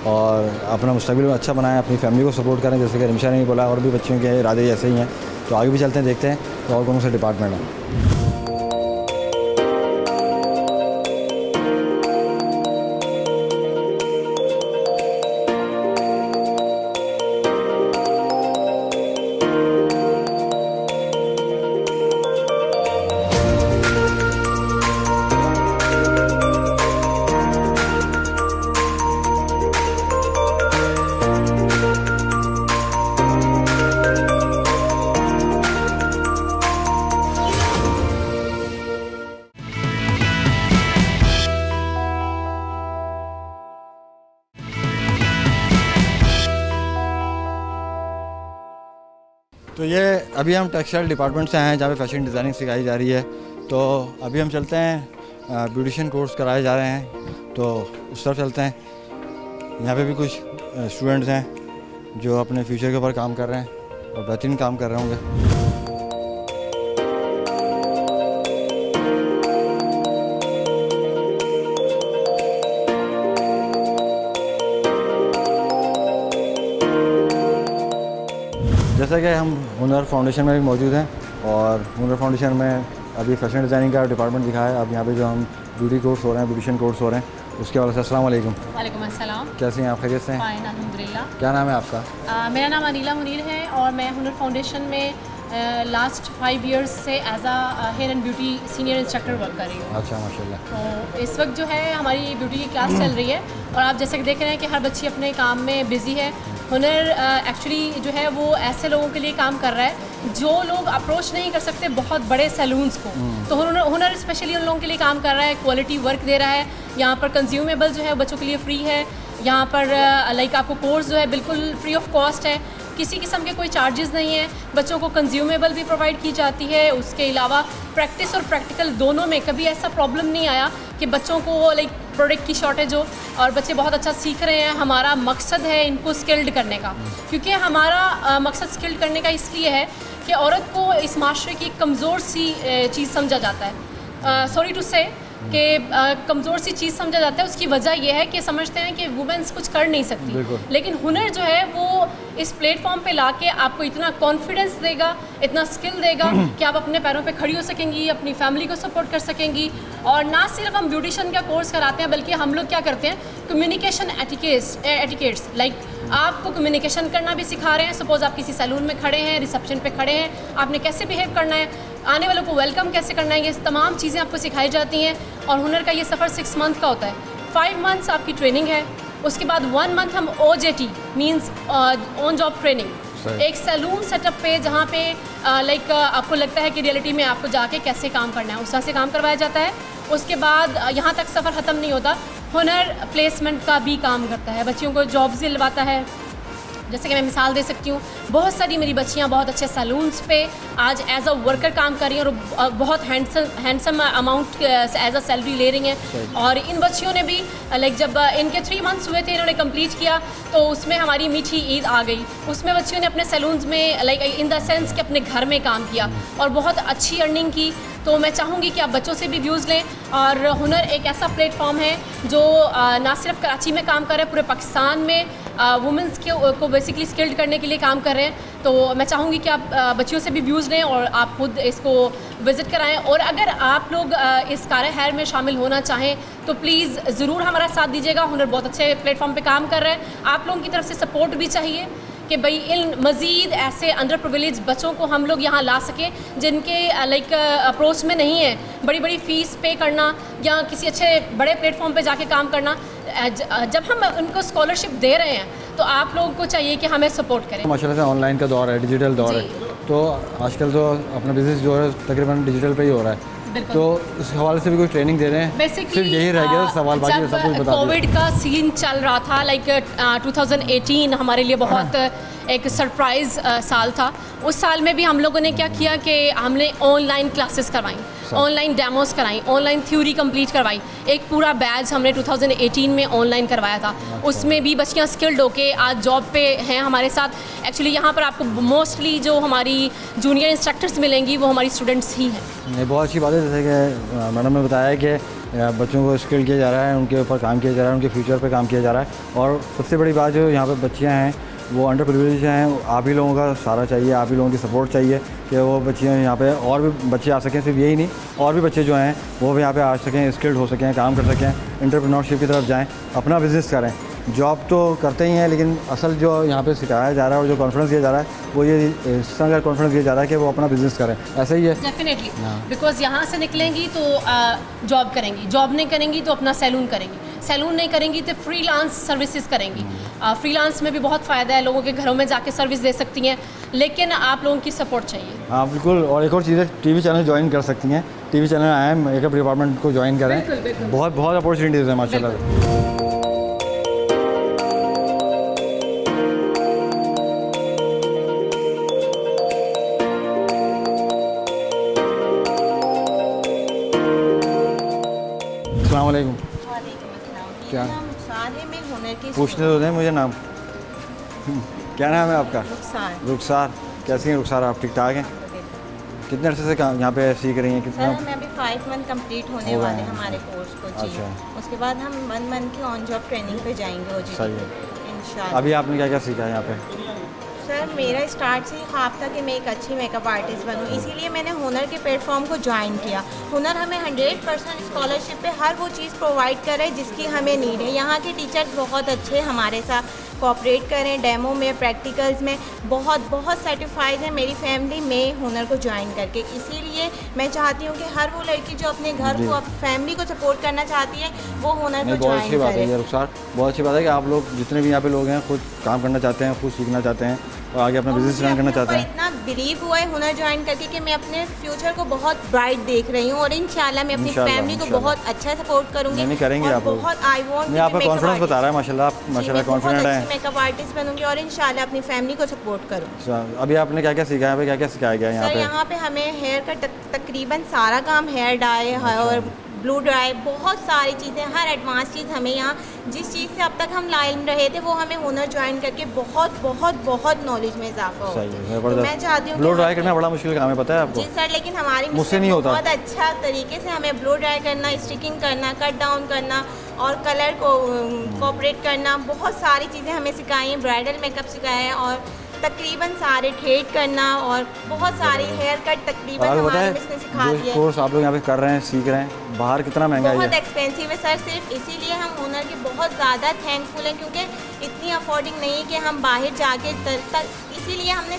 और अपना मुस्तकबिल में अच्छा बनाएं, अपनी फैमिली को सपोर्ट करें, जैसे कि रिमशा ने भी बोला, और भी बच्चियों के इरादे ऐसे ही हैं। तो आगे भी चलते हैं, देखते हैं तो और कौन से डिपार्टमेंट हैं। तो ये अभी हम टेक्सटाइल डिपार्टमेंट से आए हैं, जहाँ पे फैशन डिज़ाइनिंग सिखाई जा रही है। तो अभी हम चलते हैं, ब्यूटिशियन कोर्स कराए जा रहे हैं, तो उस तरफ चलते हैं। यहाँ पे भी कुछ स्टूडेंट्स हैं जो अपने फ्यूचर के ऊपर काम कर रहे हैं और बेहतरीन काम कर रहे होंगे। जैसा कि हम हुनर फाउंडेशन में भी मौजूद हैं, और हुनर फाउंडेशन में अभी फैशन डिज़ाइनिंग का डिपार्टमेंट दिखा है। अब यहाँ पे जो हम ब्यूटी कोर्स हो रहे हैं, ब्यूटिशियन कोर्स हो रहे हैं, उसके हवाले से अस्सलाम वालेकुम। वालेकुम अस्सलाम। कैसी हैं आप, खैरियत से हैं? फाइन अल्हम्दुलिल्लाह। क्या नाम है आपका? मेरा नाम अनीला मुनीर है और मैं हुनर फाउंडेशन में लास्ट 5 इयर्स से as a hair and beauty senior instructor work कर रही हूँ। अच्छा माशाल्लाह। तो इस वक्त जो है हमारी ब्यूटी की क्लास चल रही है, और आप जैसे कि देख रहे हैं कि हर बच्ची अपने काम में बिज़ी है। हुनर एक्चुअली जो है वो ऐसे लोगों के लिए काम कर रहा है जो लोग अप्रोच नहीं कर सकते बहुत बड़े सैलून्स को, तो हुनर स्पेशली उन लोगों के लिए काम कर रहा है, क्वालिटी वर्क दे रहा है। यहाँ पर कंज्यूमेबल जो है बच्चों के लिए फ्री है। यहाँ पर लाइक आपको कोर्स जो है बिल्कुल फ्री ऑफ कॉस्ट है, किसी किस्म के कोई चार्जेस नहीं है। बच्चों को कंज्यूमेबल भी प्रोवाइड की जाती है। उसके अलावा प्रैक्टिस और प्रैक्टिकल दोनों में कभी ऐसा प्रॉब्लम नहीं आया कि बच्चों को लाइक प्रोडक्ट की शॉर्टेज हो, और बच्चे बहुत अच्छा सीख रहे हैं। हमारा मकसद है इनको स्किल्ड करने का, क्योंकि हमारा मकसद स्किल्ड करने का इसलिए है कि औरत को इस माशरे की कमज़ोर सी चीज़ समझा जाता है। सॉरी टू से कि कमज़ोर सी चीज़ समझा जाता है। उसकी वजह यह है कि समझते हैं कि वुमेन्स कुछ कर नहीं सकती, लेकिन हुनर जो है वो इस प्लेटफॉर्म पे लाके आपको इतना कॉन्फिडेंस देगा, इतना स्किल देगा कि आप अपने पैरों पे खड़ी हो सकेंगी, अपनी फैमिली को सपोर्ट कर सकेंगी। और ना सिर्फ हम ब्यूटिशियन का कोर्स कराते हैं, बल्कि हम लोग क्या करते हैं, कम्युनिकेशन एटिकेट्स, लाइक आपको कम्युनिकेशन करना भी सिखा रहे हैं। सपोज़ आप किसी सैलून में खड़े हैं, रिसेप्शन पे खड़े हैं, आपने कैसे बिहेव करना है, आने वालों को वेलकम कैसे करना है, ये तमाम चीज़ें आपको सिखाई जाती हैं। और हुनर का ये सफ़र 6 मंथ का होता है। 5 मंथ्स आपकी ट्रेनिंग है, उसके बाद 1 मंथ हम OJT means on job training, एक सैलून सेटअप पे जहाँ पे लाइक आपको लगता है कि रियलिटी में आपको जाके कैसे काम करना है, उस तरह से काम करवाया जाता है। उसके बाद यहाँ तक सफ़र ख़त्म नहीं होता, हुनर प्लेसमेंट का भी काम करता है, बच्चियों को जॉब्स दिलवाता है। जैसे कि मैं मिसाल दे सकती हूँ, बहुत सारी मेरी बच्चियाँ बहुत अच्छे सैलून्स पे आज एज अ वर्कर काम कर रही हैं और बहुत handsome amount as a salary ले रही हैं। और इन बच्चियों ने भी लाइक जब इनके 3 मंथ्स हुए थे, इन्होंने कंप्लीट किया, तो उसमें हमारी मीठी ईद आ गई। उसमें बच्चियों ने अपने सैलून्स में लाइक इन द सेंस कि अपने घर में काम किया और बहुत अच्छी अर्निंग की। तो मैं चाहूँगी कि आप बच्चों से भी व्यूज़ लें। और हुनर एक ऐसा प्लेटफॉर्म है जो ना सिर्फ कराची में काम कर रहा है, पूरे पाकिस्तान में वुमेंस को बेसिकली स्किल्ड करने के लिए काम कर रहे हैं। तो मैं चाहूँगी कि आप बच्चियों से भी व्यूज़ लें और आप खुद इसको विज़िट कराएं। और अगर आप लोग इस कार हैर में शामिल होना चाहें तो प्लीज़ ज़रूर हमारा साथ दीजिएगा। हुनर बहुत अच्छे प्लेटफॉर्म पे काम कर रहे हैं, आप लोगों की तरफ से सपोर्ट भी चाहिए कि भाई इन मज़ीद ऐसे अंडर प्रिविलेज बच्चों को हम लोग यहाँ ला सकें जिनके लाइक अप्रोच में नहीं है बड़ी बड़ी फ़ीस पे करना या किसी अच्छे बड़े प्लेटफॉर्म पे जाके काम करना। जब हम उनको स्कॉलरशिप दे रहे हैं तो आप लोगों को चाहिए कि हमें सपोर्ट करें। माशाल्लाह से ऑनलाइन का दौर है, डिजिटल दौर है, तो आजकल तो अपना बिज़नेस जो है तकरीबन डिजिटल पे ही हो रहा है। तो इस हवाले से भी कोई ट्रेनिंग दे रहे हैं? बेसिकली यही रह गया सवाल, बाकी सब कुछ बता दिया। कोविड का सीन चल रहा था, लाइक 2018 हमारे लिए बहुत एक सरप्राइज़ साल था। उस साल में भी हम लोगों ने क्या किया कि हमने ऑनलाइन क्लासेस करवाई, ऑनलाइन डेमोस कराई, ऑनलाइन थ्योरी कंप्लीट करवाई। एक पूरा बैच हमने 2018 में ऑनलाइन करवाया था। उसमें भी बच्चियाँ स्किल्ड होके आज जॉब पे हैं हमारे साथ। एक्चुअली यहाँ पर आपको मोस्टली जो हमारी जूनियर इंस्ट्रक्टर्स मिलेंगी वो हमारी स्टूडेंट्स ही हैं। ये बहुत अच्छी बात है, जैसे कि मैडम ने बताया कि बच्चों को स्किल किया जा रहा है, उनके ऊपर काम किया जा रहा है, उनके फ्यूचर पे काम किया जा रहा है। और सबसे बड़ी बात जो यहाँ पे बच्चियाँ हैं वो अंडर प्रिविलेज हैं, आप ही लोगों का सहारा चाहिए, आप ही लोगों की सपोर्ट चाहिए कि वो बच्चियाँ यहाँ पे और भी बच्चे आ सकें। सिर्फ यही नहीं, और भी बच्चे जो हैं वो भी यहाँ पे आ सकें, स्किल्ड हो सकें, काम कर सकें, एंटरप्रेन्योरशिप की तरफ जाएँ, अपना बिज़नेस करें। जॉब तो करते ही हैं, लेकिन असल जो यहाँ पे सिखाया जा रहा है और जो कॉन्फिडेंस दिया जा रहा है वो ये इस तरह का कॉन्फिडेंस दिया जा रहा है कि वो अपना बिज़नेस करें। ऐसा ही है डेफिनेटली, बिकॉज यहाँ से निकलेंगी तो जॉब करेंगी, जॉब नहीं करेंगी तो अपना सैलून करेंगी, सैलून नहीं करेंगी तो फ्रीलांस सर्विसेज करेंगी। फ्रीलांस में भी बहुत फ़ायदा है, लोगों के घरों में जाके सर्विस दे सकती हैं, लेकिन आप लोगों की सपोर्ट चाहिए। हाँ बिल्कुल। और एक और चीज़ है, टीवी चैनल ज्वाइन कर सकती हैं, टीवी चैनल आए हैं, मेकअप डिपार्टमेंट को ज्वाइन करें। बहुत बहुत अपॉर्चुनिटीज़ हैं माशाल्लाह। अस्सलामुअलैकुम। क्या पूछने तो दें मुझे नाम? क्या नाम है आपका? रुखसार। कैसी हैं रुखसार आप? ठीक ठाक हैं? कितने अरसे से यहाँ पे सीख रही हैं? कितना? सर हमें अभी 5 मंथ कंप्लीट होने वाले हैं हमारे कोर्स को जी। अच्छा। उसके बाद हम 1 मंथ की ऑन जॉब ट्रेनिंग पे जाएंगे वो जी। सही है। इंशाल्लाह। अभी आपने क्या क्या सीखा है यहाँ पे? सर मेरा स्टार्ट से ही ख्वाब था कि मैं एक अच्छी मेकअप आर्टिस्ट बनूं, इसीलिए मैंने हुनर के प्लेटफॉर्म को ज्वाइन किया। हुनर हमें 100% स्कॉलरशिप पे हर वो चीज़ प्रोवाइड करे जिसकी हमें नीड है। यहाँ के टीचर्स बहुत अच्छे हमारे साथ कोऑपरेट करें, डेमो में, प्रैक्टिकल्स में बहुत सर्टिफाइड है मेरी फैमिली में हुनर को ज्वाइन करके। इसीलिए मैं चाहती हूँ कि हर वो लड़की जो अपने घर को, फैमिली को सपोर्ट करना चाहती है वो हुनर को बहुत अच्छी ज्वाइन बात है करे। ये रुखसार, बहुत अच्छी बात है कि आप लोग जितने भी यहाँ पे लोग हैं खुद काम करना चाहते हैं, खुद सीखना चाहते हैं और आगे अपना बिजनेस रन करना चाहते हैं। इतना बिलीव हुआ है हुनर ज्वाइन करके कि मैं अपने फ्यूचर को बहुत ब्राइट देख रही हूँ और इंशाल्लाह मैं अपनी इंशाल्लाह, फैमिली को इंशाल्लाह। बहुत अच्छा सपोर्ट करूँगी। नहीं करेंगे और आप लोग। बहुत आई वांट नहीं, आपका कॉन्फिडेंस बता रहा है माशाल्लाह, आप माशाल्लाह कॉन्फिडेंट बहुत हैं। अच्छी मेकअप आर्टिस्ट बनूंगी और इंशाल्लाह अपनी फैमिली को सपोर्ट करूँगी। अच्छा, अभी आपने क्या क्या सीखा है, क्या क्या सिखाया गया है यहाँ सर पे? यहाँ पे हमें हेयर का तकरीबन सारा काम, हेयर डाई और ब्लू ड्राई, बहुत सारी चीज़ें, हर एडवांस चीज़ हमें यहाँ, जिस चीज़ से अब तक हम लाइन रहे थे वो हमें हुनर ज्वाइन करके बहुत बहुत बहुत नॉलेज में इजाफा हो। सही है, तो मैं चाहती हूँ ब्लो ड्राई करना बड़ा मुश्किल काम है, पता है आपको? जी सर, लेकिन हमारी मुझसे नहीं होता। बहुत अच्छा तरीके से हमें ब्लो ड्राई करना, स्टिकिंग करना, कट डाउन करना और कलर को कोऑपरेट करना, बहुत सारी चीज़ें हमें सिखाई हैं। ब्राइडल मेकअप सिखाया है और तकरीबन सारे थ्रेड करना और बहुत सारे हेयर कट तकरीबन आपको पता हमारे है मिस ने सिखा जो दिया है। कोर्स आप लोग यहाँ पे कर रहे हैं, सीख रहे हैं, बाहर कितना महंगा बहुत है? एक्सपेंसिव है सर, सिर्फ इसीलिए हम हुनर के बहुत ज़्यादा थैंकफुल हैं क्योंकि इतनी अफोर्डिंग नहीं है कि हम बाहर जाके इसीलिए हमने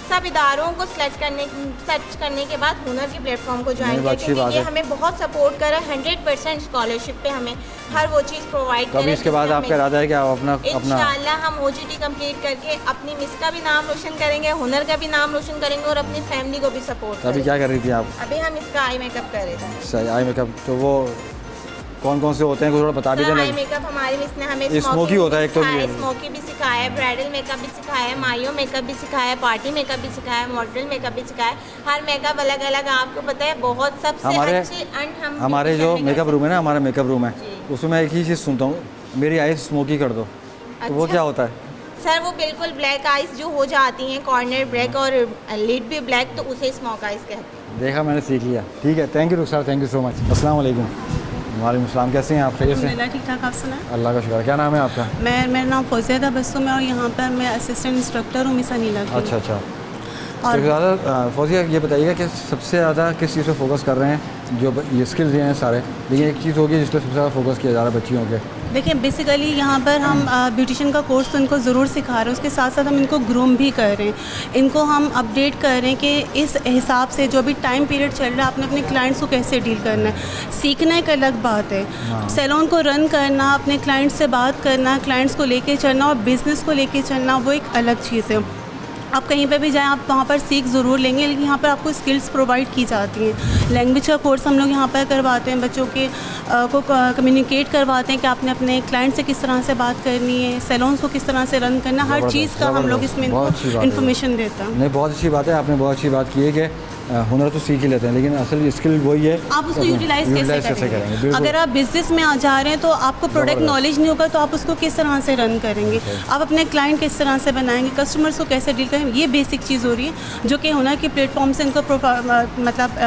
सब इदारों को सर्च करने के बाद हुनर के प्लेटफॉर्म को ज्वाइन किया क्योंकि ये हमें बहुत सपोर्ट कर रहा है। 100% स्कॉलरशिप पे हमें हर वो चीज़ प्रोवाइड कर रहा है। इसके बाद आपका इरादा है कि आप अपना इंशाल्लाह हम OGT कंप्लीट करके अपनी मिस का भी नाम रोशन करेंगे, हुनर का भी नाम रोशन करेंगे और अपनी फैमिली को भी सपोर्ट करेंगे। अभी क्या कर रही थी आप? अभी हम इसका आई मेकअप कर रहे थे। सही, आई मेकअप तो वो कौन कौन से होते हैं कुछ थोड़ा बता भी देना। आई मेकअप हमारी मिस ने हमें स्मोकी होता है एक तो ये। स्मोकी भी सिखाया है, ब्राइडल मेकअप भी सिखाया है, मायो मेकअप भी सिखाया है, पार्टी मेकअप भी सिखाया है, मॉडल मेकअप भी सिखाया है। हर मेकअप अलग अलग आपको पता है, बहुत सबसे अच्छी। हमारे जो मेकअप रूम है ना, हमारा मेकअप रूम है, उसमें मैं एक ही चीज़ सुनता हूँ, मेरी आईज स्मोकी कर दो। तो वो क्या होता है? सर वो बिल्कुल ब्लैक आइज जो हो जाती हैं, कॉर्नर ब्लैक और लिड भी ब्लैक, तो उसे स्मोक आइज कहते हैं। देखा, मैंने सीख लिया। ठीक है, thank you Rukhsar, thank you so much. अस्सलाम वालेकुम। वालेकुम सलाम, कैसे हैं आप? खैरियत से? ठीक ठाक, आप सुना? अल्लाह का शुक्र। क्या नाम है आपका? मेरा नाम फौजिया तबस्सुम है और यहाँ पर मैं असिस्टेंट इंस्ट्रक्टर हूँ मिस अनीला की। अच्छा अच्छा। और तो ज़्यादा फौजिया ये बताइएगा कि सबसे ज़्यादा किस चीज़ पे फोकस कर रहे हैं? जो ये स्किल्स ये हैं सारे, लेकिन एक चीज़ होगी जिस पर सबसे ज़्यादा फोकस किया जा रहा है बच्चियों के। देखिए, बेसिकली यहाँ पर हम ब्यूटिशियन का कोर्स तो इनको ज़रूर सिखा रहे हैं, उसके साथ साथ हम इनको ग्रूम भी कर रहे हैं, इनको हम अपडेट कर रहे हैं कि इस हिसाब से जो भी टाइम पीरियड चल रहा है आपने अपने क्लाइंट्स को कैसे डील करना है। सीखना एक अलग बात है, सैलून को रन करना, अपने क्लाइंट्स से बात करना, क्लाइंट्स को लेके चलना और बिज़नेस को लेके चलना, वो एक अलग चीज़ है। आप कहीं पे भी जाएं, आप वहाँ पर सीख ज़रूर लेंगे, लेकिन यहाँ पर आपको स्किल्स प्रोवाइड की जाती हैं। लैंग्वेज का कोर्स हम लोग यहाँ पर करवाते हैं, बच्चों के को कम्युनिकेट करवाते हैं कि आपने अपने क्लाइंट से किस तरह से बात करनी है, सैलून्स को किस तरह से रन करना, हर चीज़ का हम लोग इसमें इन्फॉर्मेशन देते हैं। नहीं, बहुत अच्छी बात है, आपने बहुत अच्छी बात की है कि हुनर तो सीख ही लेते हैं, लेकिन असल स्किल वही है, आप उसको यूटिलाइज कैसे करेंगे। अगर आप बिजनेस में आ जा रहे हैं तो आपको प्रोडक्ट नॉलेज नहीं होगा तो आप उसको किस तरह से रन करेंगे, आप अपने क्लाइंट किस तरह से बनाएंगे, कस्टमर्स को कैसे डील करेंगे, ये बेसिक चीज़ हो रही है जो कि हुनर के प्लेटफॉर्म से इनको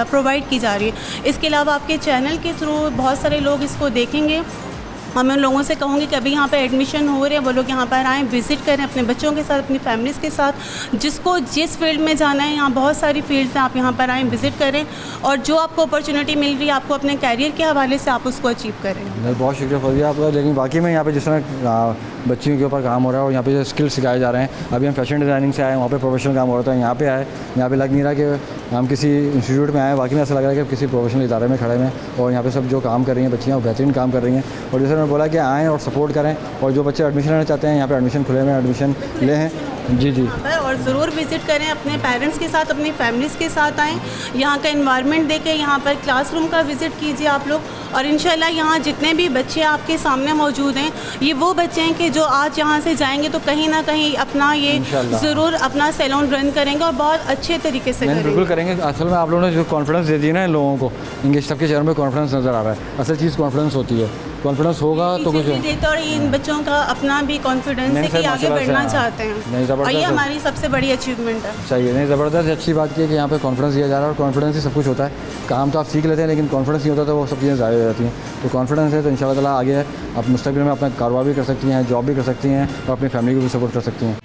प्रोवाइड की जा रही है। इसके अलावा आपके चैनल के थ्रू बहुत सारे लोग इसको देखेंगे। मैं उन लोगों से कहूँगी कि अभी यहाँ पर एडमिशन हो रहे हैं, वो लोग यहाँ पर आएँ, विज़िट करें अपने बच्चों के साथ, अपनी फैमिलीज़ के साथ, जिसको जिस फील्ड में जाना है, यहाँ बहुत सारी फील्ड्स हैं, आप यहाँ पर आएँ, विज़िट करें और जो आपको अपॉर्चुनिटी मिल रही है आपको अपने कैरियर के हवाले से आप उसको अचीव करें। बहुत शुक्रिया फौजिया आपका। लेकिन बाकी में यहाँ पे जिस तरह बच्चियों के ऊपर काम हो रहा है और यहाँ पे जो स्किल सिखाए जा रहे हैं, अभी हम फैशन डिज़ाइनिंग से आए, वहाँ पे प्रोफेशनल काम हो रहा था, यहाँ पे आए, यहाँ पे लग नहीं रहा कि हम किसी इंस्टीट्यूट में आए, बाकी में ऐसा लग रहा है कि किसी प्रोफेशनल इदारे में खड़े हैं और यहाँ पे सब जो काम कर रही हैं बच्चियाँ वो बेहतरीन काम कर रही हैं। और जैसे मैंने बोला कि आएँ और सपोर्ट करें, और जो बच्चे एडमिशन लेना चाहते हैं यहाँ पे एडमिशन खुले में एडमिशन लें। जी जी, और ज़रूर विज़िट करें, अपने पेरेंट्स के साथ, अपनी फैमिलीज़ के साथ आएँ, यहाँ का इन्वायरमेंट देखें, यहाँ पर क्लासरूम का विज़िट कीजिए आप लोग। और इंशाल्लाह यहाँ जितने भी बच्चे आपके सामने मौजूद हैं, ये वो बच्चे हैं कि जो आज यहाँ से जाएंगे तो कहीं ना कहीं अपना ये ज़रूर अपना सैलून रन करेंगे और बहुत अच्छे तरीके से करेंगे। बिल्कुल करेंगे। असल में आप लोगों ने जो कॉन्फिडेंस दे दिया ना इन लोगों को, इनके सबके चेहरे में कॉन्फिडेंस नज़र आ रहा है। असल चीज़ कॉन्फिडेंस होती है, कॉन्फिडेंस होगा तो कुछ देता और इन बच्चों का अपना भी कॉन्फिडेंस है कि आगे बढ़ना चाहते हैं और ये हमारी सबसे बड़ी अचीवमेंट है। चाहिए नहीं, ज़बरदस्त अच्छी बात की है कि यहाँ पे कॉन्फिडेंस दिया जा रहा है और कॉन्फिडेंस ही सब कुछ होता है। काम तो आप सीख लेते हैं लेकिन कॉन्फिडेंस नहीं होता तो वो सब चीज़ें ज़ाहिर हो जाती हैं। तो कॉन्फिडेंस है तो इंशाल्लाह ताला आगे आप मुस्तक़बिल में अपना कारोबार भी कर सकती हैं, जॉब भी कर सकती हैं और अपनी फैमिली को भी सपोर्ट कर सकती हैं।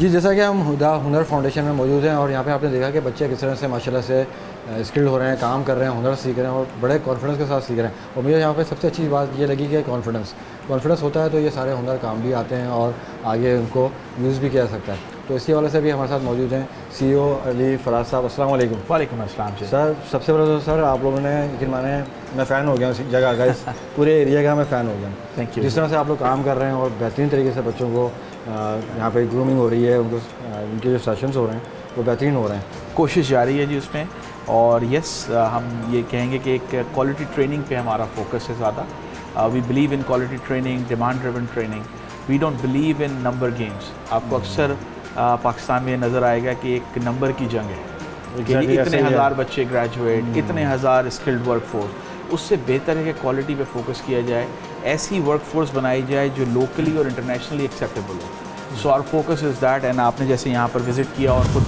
जी, जैसा कि हम हुदा हुनर फाउंडेशन में मौजूद हैं और यहाँ पे आपने देखा कि बच्चे किस तरह से माशाल्लाह से स्किल्ड हो रहे हैं, काम कर रहे हैं, हुनर सीख रहे हैं और बड़े कॉन्फिडेंस के साथ सीख रहे हैं। और मुझे यहाँ पे सबसे अच्छी बात ये लगी कि कॉन्फिडेंस होता है तो ये सारे हुनर काम भी आते हैं और आगे उनको यूज़ भी किया जा सकता है। तो इसी वाले से भी हमारे साथ मौजूद हैं CEO अली फराज साहब। अस्सलाम वालेकुम। वालेकुम अस्सलाम जी। सर, सबसे पहले तो सर आप लोगों ने यकीन माने मैं फ़ैन हो गया उस जगह का, इस पूरे एरिया का मैं फ़ैन हो गया। Thank you. जिस तरह से आप लोग काम कर रहे हैं और बेहतरीन तरीके से बच्चों को यहाँ पे ग्रूमिंग हो रही है, उनको उनके जो सेशंस हो रहे हैं वो बेहतरीन हो रहे हैं। कोशिश जारी है जी उसमें। और यस, हम ये कहेंगे कि एक क्वालिटी ट्रेनिंग पे हमारा फोकस है ज़्यादा। We believe in quality training, demand driven training. We don't believe in number games. आपको अक्सर पाकिस्तान में नज़र आएगा कि एक नंबर की जंग है कि इतने हज़ार बच्चे ग्रेजुएट, इतने हज़ार स्किल्ड वर्क फोर्स। उससे बेहतर है कि क्वालिटी पे फोकस किया जाए, ऐसी वर्क फोर्स बनाई जाए जो लोकली और इंटरनेशनली एक्सेप्टेबल हो। So our focus is that. And आपने जैसे यहाँ पर विज़िट किया और खुद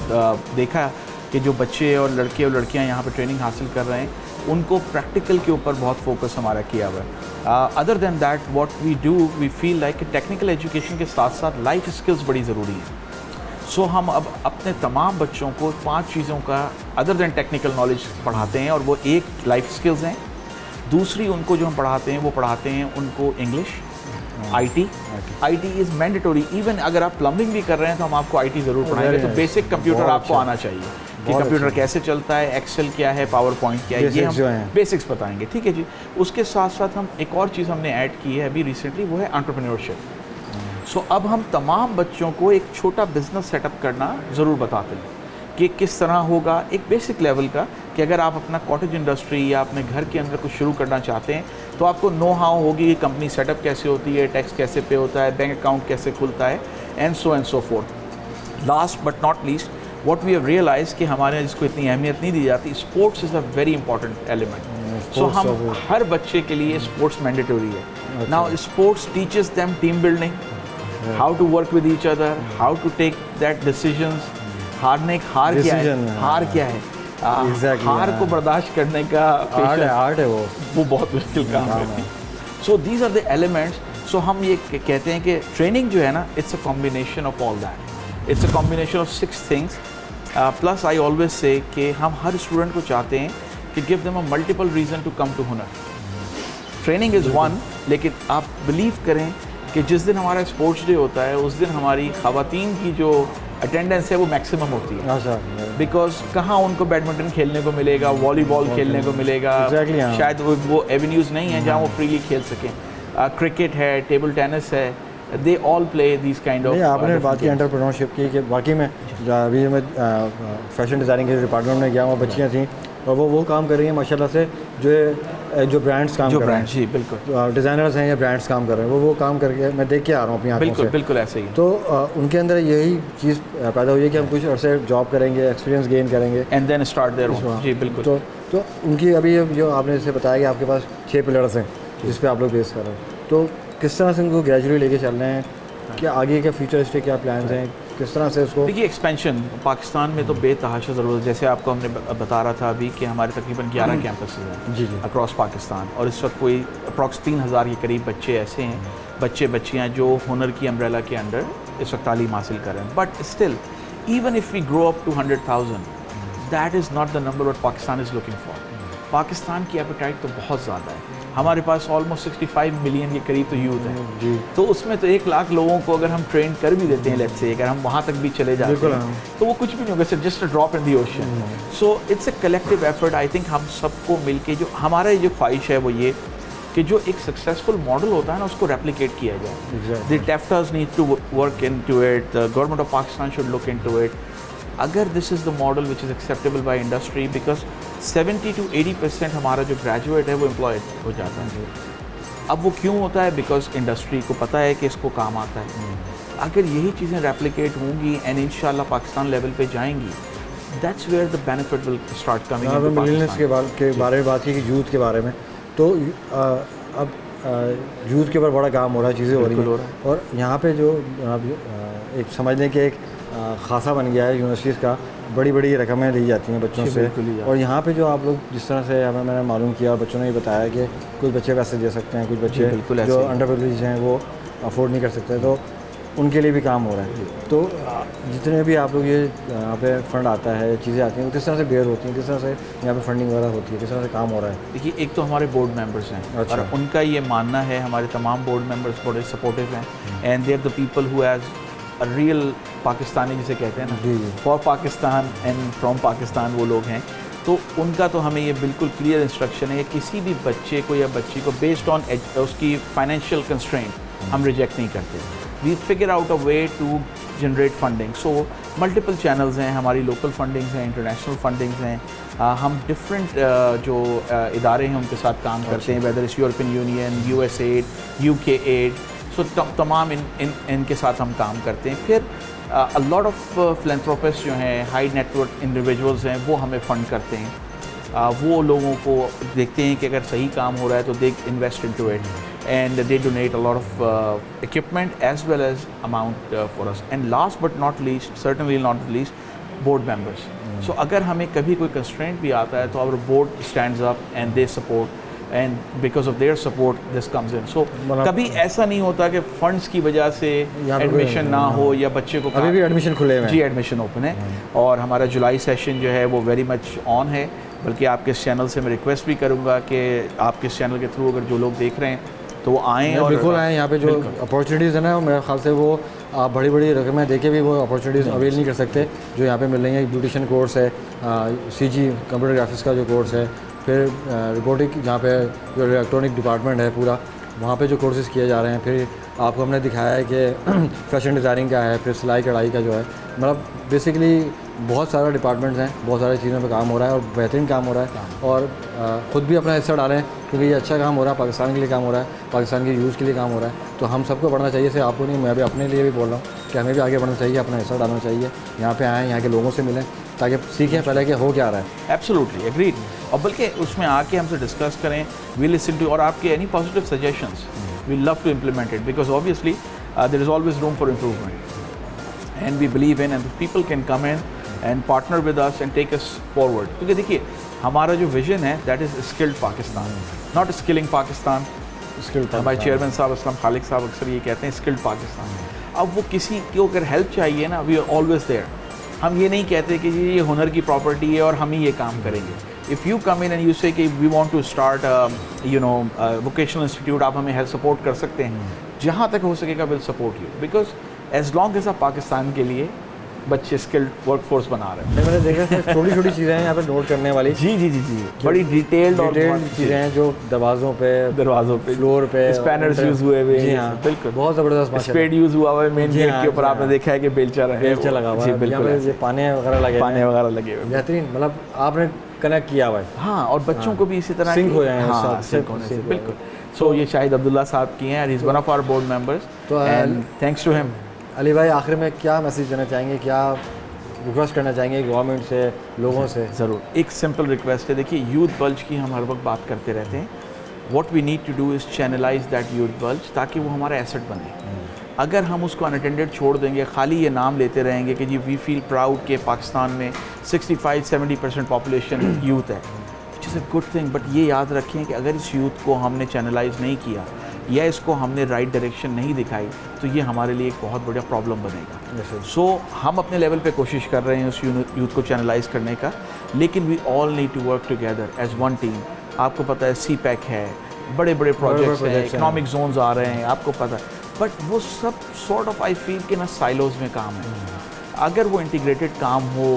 देखा कि जो बच्चे और लड़के और लड़कियाँ यहाँ पर ट्रेनिंग हासिल कर रहे हैं, उनको प्रैक्टिकल के ऊपर बहुत फोकस हमारा किया हुआ है। Other than that what we do, we feel like technical education के साथ साथ लाइफ स्किल्स बड़ी ज़रूरी हैं। सो हम अब अपने तमाम बच्चों को 5 चीज़ों का अदर दैन टेक्निकल नॉलेज पढ़ाते हैं और वो एक लाइफ स्किल्स हैं। दूसरी उनको जो हम पढ़ाते हैं वो पढ़ाते हैं उनको English, IT is mandatory. Even अगर आप प्लम्बिंग भी कर रहे हैं तो हम आपको IT ज़रूर पढ़ाएंगे। तो बेसिक कंप्यूटर आपको आना चाहिए कि कंप्यूटर कैसे चलता है, एक्सेल क्या है, पावर पॉइंट क्या है, ये हम बेसिक्स बताएंगे। ठीक है जी। उसके साथ साथ हम एक और चीज़ हमने ऐड की है अभी रिसेंटली, वो है एंटरप्रेन्योरशिप। सो अब हम तमाम बच्चों को एक छोटा बिजनेस सेटअप करना ज़रूर बताते हैं कि किस तरह होगा, एक बेसिक लेवल का, कि अगर आप अपना कॉटेज इंडस्ट्री या अपने घर के अंदर कुछ शुरू करना चाहते हैं तो आपको नो हाउ होगी कि कंपनी सेटअप कैसे होती है, टैक्स कैसे पे होता है, बैंक अकाउंट कैसे खुलता है, and so fourth. Last but not least, what we have realise कि हमारे यहाँ जिसको इतनी अहमियत नहीं दी जाती, sports is a very important element. So हम हर बच्चे के लिए स्पोर्ट्स मैंडेटरी है। Now sports teaches them team building, how to work with each other, how to take that decisions, हार क्या है, हार को बर्दाश्त करने का आर्ट है वो बहुत मुश्किल काम है। So these are the elements. So हम ये कहते हैं कि ट्रेनिंग जो है ना, it's a combination of all that, it's a combination of 6 things plus I always say कि हम हर स्टूडेंट को चाहते हैं कि give them a multiple reason to come to Hunar. Training is one, लेकिन आप बिलीव करें कि जिस दिन हमारा स्पोर्ट्स डे होता है उस दिन हमारी ख़वातीन की जो अटेंडेंस है वो मैक्सिमम होती है। बिकॉज कहाँ उनको बैडमिंटन खेलने को मिलेगा, वॉलीबॉल खेलने को मिलेगा, शायद वो एवेन्यूज़ नहीं हैं जहाँ वो फ्रीली खेल सकें। क्रिकेट है, टेबल टेनिस है, they all play this kind of. आपने बात की एंटरप्रेन्योरशिप की कि वाकई में अभी मैं फैशन डिज़ाइनिंग के डिपार्टमेंट में गया, वहाँ बच्चियाँ थीं और वो काम कर रही हैं माशाल्लाह से, जो ब्रांड्स काम कर रहे हैं, जी बिल्कुल, डिज़ाइनर्स हैं या ब्रांड्स काम कर रहे हैं, वो काम करके मैं देख के आ रहा हूँ अपनी आंखों से। बिल्कुल ऐसे ही। तो उनके अंदर यही चीज़ पैदा हुई है कि हम कुछ अर्से जॉब करेंगे, एक्सपीरियंस गेन करेंगे, and then start their own. जी बिल्कुल। तो उनकी अभी जो आपने जैसे बताया कि आपके पास 6 पिलर्स हैं जिस पे आप लोग बेस कर रहे हैं, तो किस तरह से उनको ग्रेजुअली लेके चल रहे हैं, क्या आगे का फ्यूचरिस्टिक क्या प्लान्स हैं, किस तरह से उसको? देखिए, एक्सपेंशन पाकिस्तान में तो बेतहाशा ज़रूरत है। जैसे आपको हमने बता रहा था अभी कि हमारे तकरीबन 11 कैंपसेस हैं जी अक्रॉस पाकिस्तान, और इस वक्त कोई अप्रॉक्स 3000 के करीब बच्चे ऐसे हैं, बच्चियाँ जो हुनर की अम्ब्रेला के अंडर इस वक्त तालीम हासिल कर रहे हैं। But still even if we grow up to 100,000, that is not the number what Pakistan is looking for. Pakistan की एपेटाइट तो बहुत ज़्यादा है। हमारे पास ऑलमोस्ट 65 मिलियन के करीब तो यूथ है जी। तो उसमें तो 1 लाख लोगों को अगर हम ट्रेन कर भी देते हैं, लेट्स से अगर हम वहाँ तक भी चले जाते हैं तो वो कुछ भी नहीं होगा, सिर्फ just a drop in the ocean. So it's a collective effort. I think हम सबको मिलके जो हमारा जो ख्वाहिश है वो ये कि जो एक सक्सेसफुल मॉडल होता है ना उसको रेप्लिकेट किया जाए। द टेफ्टास need to work into it, the government of Pakistan should look into it. अगर this is the model which is acceptable by industry, because 70 to 80% हमारा जो ग्रेजुएट है वो एम्प्लॉयड हो जाता है। अब वो क्यों होता है? बिकॉज इंडस्ट्री को पता है कि इसको काम आता है। अगर यही चीज़ें रेप्लिकेट होंगी एंड इंशाल्लाह पाकिस्तान लेवल पे जाएंगी, that's where the benefit will start coming into Pakistan. के बारे में बात की कि यूथ के बारे में, तो अब यूथ के ऊपर बड़ा काम हो रहा है, चीज़ें हो रही हैं, और यहाँ पे जो एक समझने के एक खासा बन गया है यूनिवर्सिटीज़ का, बड़ी रकमें ली जाती हैं बच्चों से। और यहाँ पे जो आप लोग जिस तरह से हमें मैंने मालूम किया और बच्चों ने भी बताया कि कुछ बच्चे पैसे दे सकते हैं, कुछ बच्चे जो अंडर प्रिविलेज हैं वो अफोर्ड नहीं कर सकते, तो उनके लिए भी काम हो रहा है। तो जितने भी आप लोग ये यहाँ पे फंड आता है, चीज़ें आती हैं, वो किस तरह से बेयर होती हैं, किस तरह से यहाँ पे फंडिंग वगैरह होती है, किस तरह से काम हो रहा है? देखिए, एक तो हमारे बोर्ड मेंबर्स हैं और उनका ये मानना है, हमारे तमाम बोर्ड मेंबर्स बड़े सपोर्टिव हैं and they are the people who has a real Pakistani जिसे कहते हैं ना, for Pakistan and from Pakistan वो लोग हैं। तो उनका तो हमें ये बिल्कुल क्लियर इंस्ट्रक्शन है कि किसी भी बच्चे को या बच्ची को बेस्ड ऑन उसकी फाइनेंशियल कंस्ट्रेंट हम रिजेक्ट नहीं करते। We figure out a way to generate funding. So multiple channels हैं, हमारी लोकल फंडिंग्स हैं, इंटरनेशनल फंडिंग्स हैं। हम डिफरेंट जो इदारे हैं उनके साथ काम करते हैं, whether is European Union, US aid, UK aid, so तमाम इनके साथ हम काम करते हैं। फिर अ लॉट ऑफ फिलैंथ्रोपिस्ट जो हैं, हाई नेटवर्क इंडिविजुअल्स हैं, वो हमें फंड करते हैं। वो लोगों को देखते हैं कि अगर सही काम हो रहा है तो they invest into it and they donate a lot of equipment as well as amount for us. And last but not least, certainly not least, board members. So अगर हमें कभी कोई कंस्ट्रेंट भी आता है तो our board stands up and they support and because of their support this comes in. So कभी ऐसा नहीं होता कि फंड्स की वजह से एडमिशन ना हो या बच्चे को। अभी भी एडमिशन खुले हैं? जी, एडमिशन ओपन है और हमारा जुलाई सेशन जो है वो वेरी मच ऑन है। बल्कि आपके इस चैनल से मैं रिक्वेस्ट भी करूँगा कि आपके इस चैनल के थ्रू अगर जो लोग देख रहे हैं तो वो आएँ और बिल्कुल आएँ। यहाँ पे जो अपॉर्चुनिटीज़ है ना, मेरे ख्याल से वो आप बड़ी बड़ी रकमें दे के भी वो अपॉर्चुनिटीज़ अवेल नहीं कर सकते जो यहाँ पे मिल रही हैं। ब्यूटिशियन कोर्स है, CG कंप्यूटर ग्राफिक्स का जो कोर्स है, फिर रोबोटिक जहाँ पे जो इलेक्ट्रॉनिक डिपार्टमेंट है पूरा, वहाँ पे जो कोर्सेज़ किए जा रहे हैं। फिर आपको हमने दिखाया है कि फैशन डिज़ाइनिंग का है, फिर सिलाई कढ़ाई का जो है, मतलब बेसिकली बहुत सारा डिपार्टमेंट्स हैं, बहुत सारी चीज़ों पे काम हो रहा है और बेहतरीन काम हो रहा है। और ख़ुद भी अपना हिस्सा डालें क्योंकि ये अच्छा काम हो रहा है, पाकिस्तान के लिए काम हो रहा है, पाकिस्तान के यूज़ के लिए काम हो रहा है। तो हम सबको बढ़ना चाहिए, से आपको नहीं, मैं भी अपने लिए भी बोल रहा हूँ कि हमें भी आगे बढ़ना चाहिए, अपना हिस्सा डालना चाहिए। यहाँ पे आएँ, यहाँ के लोगों से मिलें ताकि सीखें पहले कि हो क्या रहा है। Absolutely agreed. और बल्कि उसमें आके हमसे डिस्कस करें, वी लिसन टू, और आपके any positive suggestions we love to implement it because obviously there is always room for improvement and we believe in and people can come in and partner with us and take us forward. क्योंकि देखिए, हमारा जो vision है that is skilled Pakistan, not skilling Pakistan. Skilled, हमारे chairman साहब असलम खालिक साहब अक्सर ये कहते हैं स्किल्ड पाकिस्तान। अब वो किसी को अगर हेल्प चाहिए ना, वी आर ऑलवेज देयर। हम ये नहीं कहते कि ये हुनर की प्रॉपर्टी है और हम ही ये काम करेंगे। If you come in and you say कि we want to start vocational institute, आप हमें हेल्प सपोर्ट कर सकते हैं, जहाँ तक हो सकेगा will support you, because as long as आप पाकिस्तान के लिए बच्चे स्किल्ड वर्कफोर्स बना रहे हैं। मैंने देखा है छोटी छोटी चीज़ें हैं यहाँ पे नोट करने वाली। जी जी जी जी, बड़ी डिटेल्ड चीज़ें हैं जो दरवाज़ों पे, फ्लोर पे स्पैनर्स यूज़ हुए हुए। जी हाँ, बिल्कुल, बहुत ज़बरदस्त स्पेड यूज़ हुआ हुआ है मेन गेट के ऊपर। आपने देखा है कि बेलचा लगा हुआ है, बिल्कुल पाने वगैरह लगे हुए, बेहतरीन, मतलब आपने कनेक्ट किया हुआ है। हाँ, और बच्चों को भी इसी तरह सिंक हो जाए। हाँ, सिंक होने से बिल्कुल। सो ये शाहिद अब्दुल्ला साहब की हैं, he is one of our board members and thanks to him. Ali भाई, आखिर में क्या मैसेज देना चाहेंगे, क्या रिक्वेस्ट करना चाहेंगे गवर्नमेंट से, लोगों से? ज़रूर, एक सिंपल रिक्वेस्ट है। देखिए, यूथ बल्ज की हम हर वक्त बात करते रहते हैं। What we need to do is channelize that youth bulge ताकि वो हमारा एसेट बने। अगर हम उसको अनअटेंडेड छोड़ देंगे, खाली ये नाम लेते रहेंगे कि जी वी फील प्राउड कि पाकिस्तान में 65-70% पॉपुलेशन यूथ है, which is a good thing, but ये याद रखें कि अगर इस यूथ को हमने चैनलाइज नहीं किया या इसको हमने राइट डायरेक्शन नहीं दिखाई तो ये हमारे लिए एक बहुत बड़ा प्रॉब्लम बनेगा। सो हम अपने लेवल पे कोशिश कर रहे हैं उस यूथ को चैनलाइज करने का, लेकिन we all need to work together as one team. आपको पता है CPEC है, बड़े बड़े प्रोजेक्ट्स हैं, इकोनॉमिक जोन्स आ रहे हैं, आपको पता है, बट वो सब सॉर्ट ऑफ आई फील के ना साइलोज में काम है। अगर वो इंटीग्रेटेड काम हो,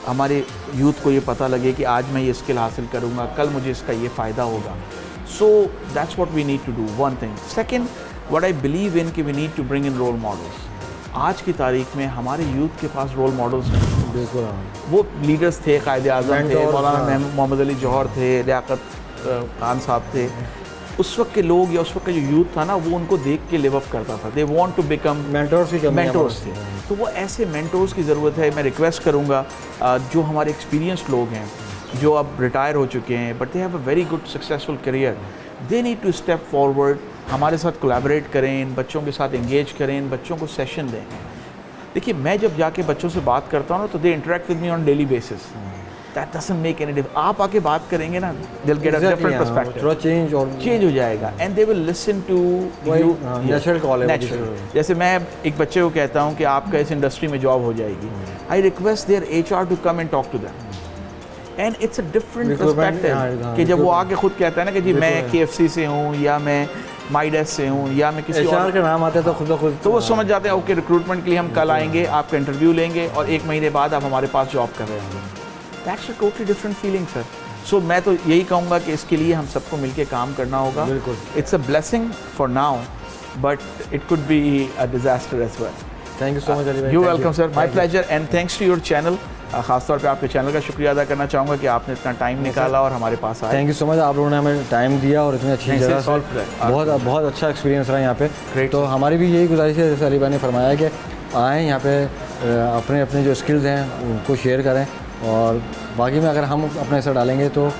हमारे यूथ को ये पता लगे कि आज मैं ये स्किल हासिल करूँगा, कल मुझे इसका ये फ़ायदा होगा। So that's what we need to do, one thing. Second, what I believe in कि we need to bring in role models. आज की तारीख में हमारे यूथ के पास रोल मॉडल्स नहीं। बिल्कुल, वो लीडर्स थे, कायदे आज़म थे, मौलाना मोहम्मद अली जौहर थे, लियाकत खान साहब थे। उस वक्त के लोग या उस वक्त का जो यूथ था ना, वो उनको देख के लिव अप करता था। They want to become mentors थे। तो वो ऐसे मेंटोर्स की ज़रूरत है। मैं रिक्वेस्ट करूँगा जो हमारे एक्सपीरियंस्ड लोग हैं, जो अब रिटायर हो चुके हैं, but they have a very good successful career, they need to step forward, हमारे साथ कोलैबोरेट करें, इन बच्चों के साथ इंगेज करें, इन बच्चों को सेशन दें। देखिए, मैं जब जाके बच्चों से बात करता हूँ ना, तो they interact with me on daily basis. that doesn't make any difference. आप आके बात करेंगे ना, they'll get a different perspective. थोड़ा चेंज हो जाएगा and they will listen to you. Natural call है Natural. जैसे मैं एक बच्चे को कहता हूँ कि आपका इस इंडस्ट्री में जॉब हो जाएगी, I request their HR to come and talk to them. And it's a different perspective कि जब वो आके खुद कहता है ना कि जी मैं KFC से हूँ या मैं माइडेस से हूँ या मैं किसी और का नाम आता है तो खुद तो वो समझ जाते हैं ओके रिक्रूटमेंट के लिए हम कल आएंगे, आपका इंटरव्यू लेंगे और 1 महीने बाद आप हमारे पास जॉब कर रहे होंगे. That's a totally different feeling sir. So मैं तो यही कहूँगा कि इसके लिए हम सबको मिलके काम करना होगा. It's a blessing for now but it could be a disaster as well. Thank you so much Ali भाई. You welcome sir, my pleasure and thanks to your channel. खासतौर पे आपके चैनल का शुक्रिया अदा करना चाहूँगा कि आपने इतना टाइम निकाला और हमारे पास आए. थैंक यू सो मच, आप लोगों ने हमें टाइम दिया और इतनी अच्छी जगह से बहुत अच्छा एक्सपीरियंस रहा यहाँ पे. तो हमारी भी यही गुजारिश है जैसे अली भाई ने फरमाया कि आएँ यहाँ पे अपने अपने जो स्किल्स हैं उनको शेयर करें और बाकी में अगर हम अपना हिस्सा डालेंगे तो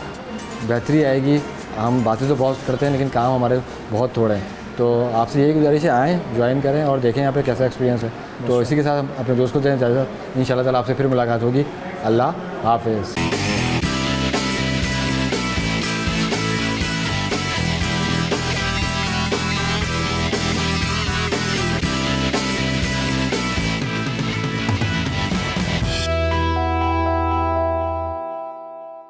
बेहतरी आएगी. हम बातें तो बहुत करते हैं लेकिन काम हमारे बहुत थोड़े हैं. तो आपसे यही गुजारिश है आएँ, ज्वाइन करें और देखें यहाँ पे कैसा एक्सपीरियंस है. तो इसी के साथ अपने दोस्त को दें इजाज़त. इंशाल्लाह ताला आपसे फिर मुलाकात होगी. अल्लाह हाफ़िज़.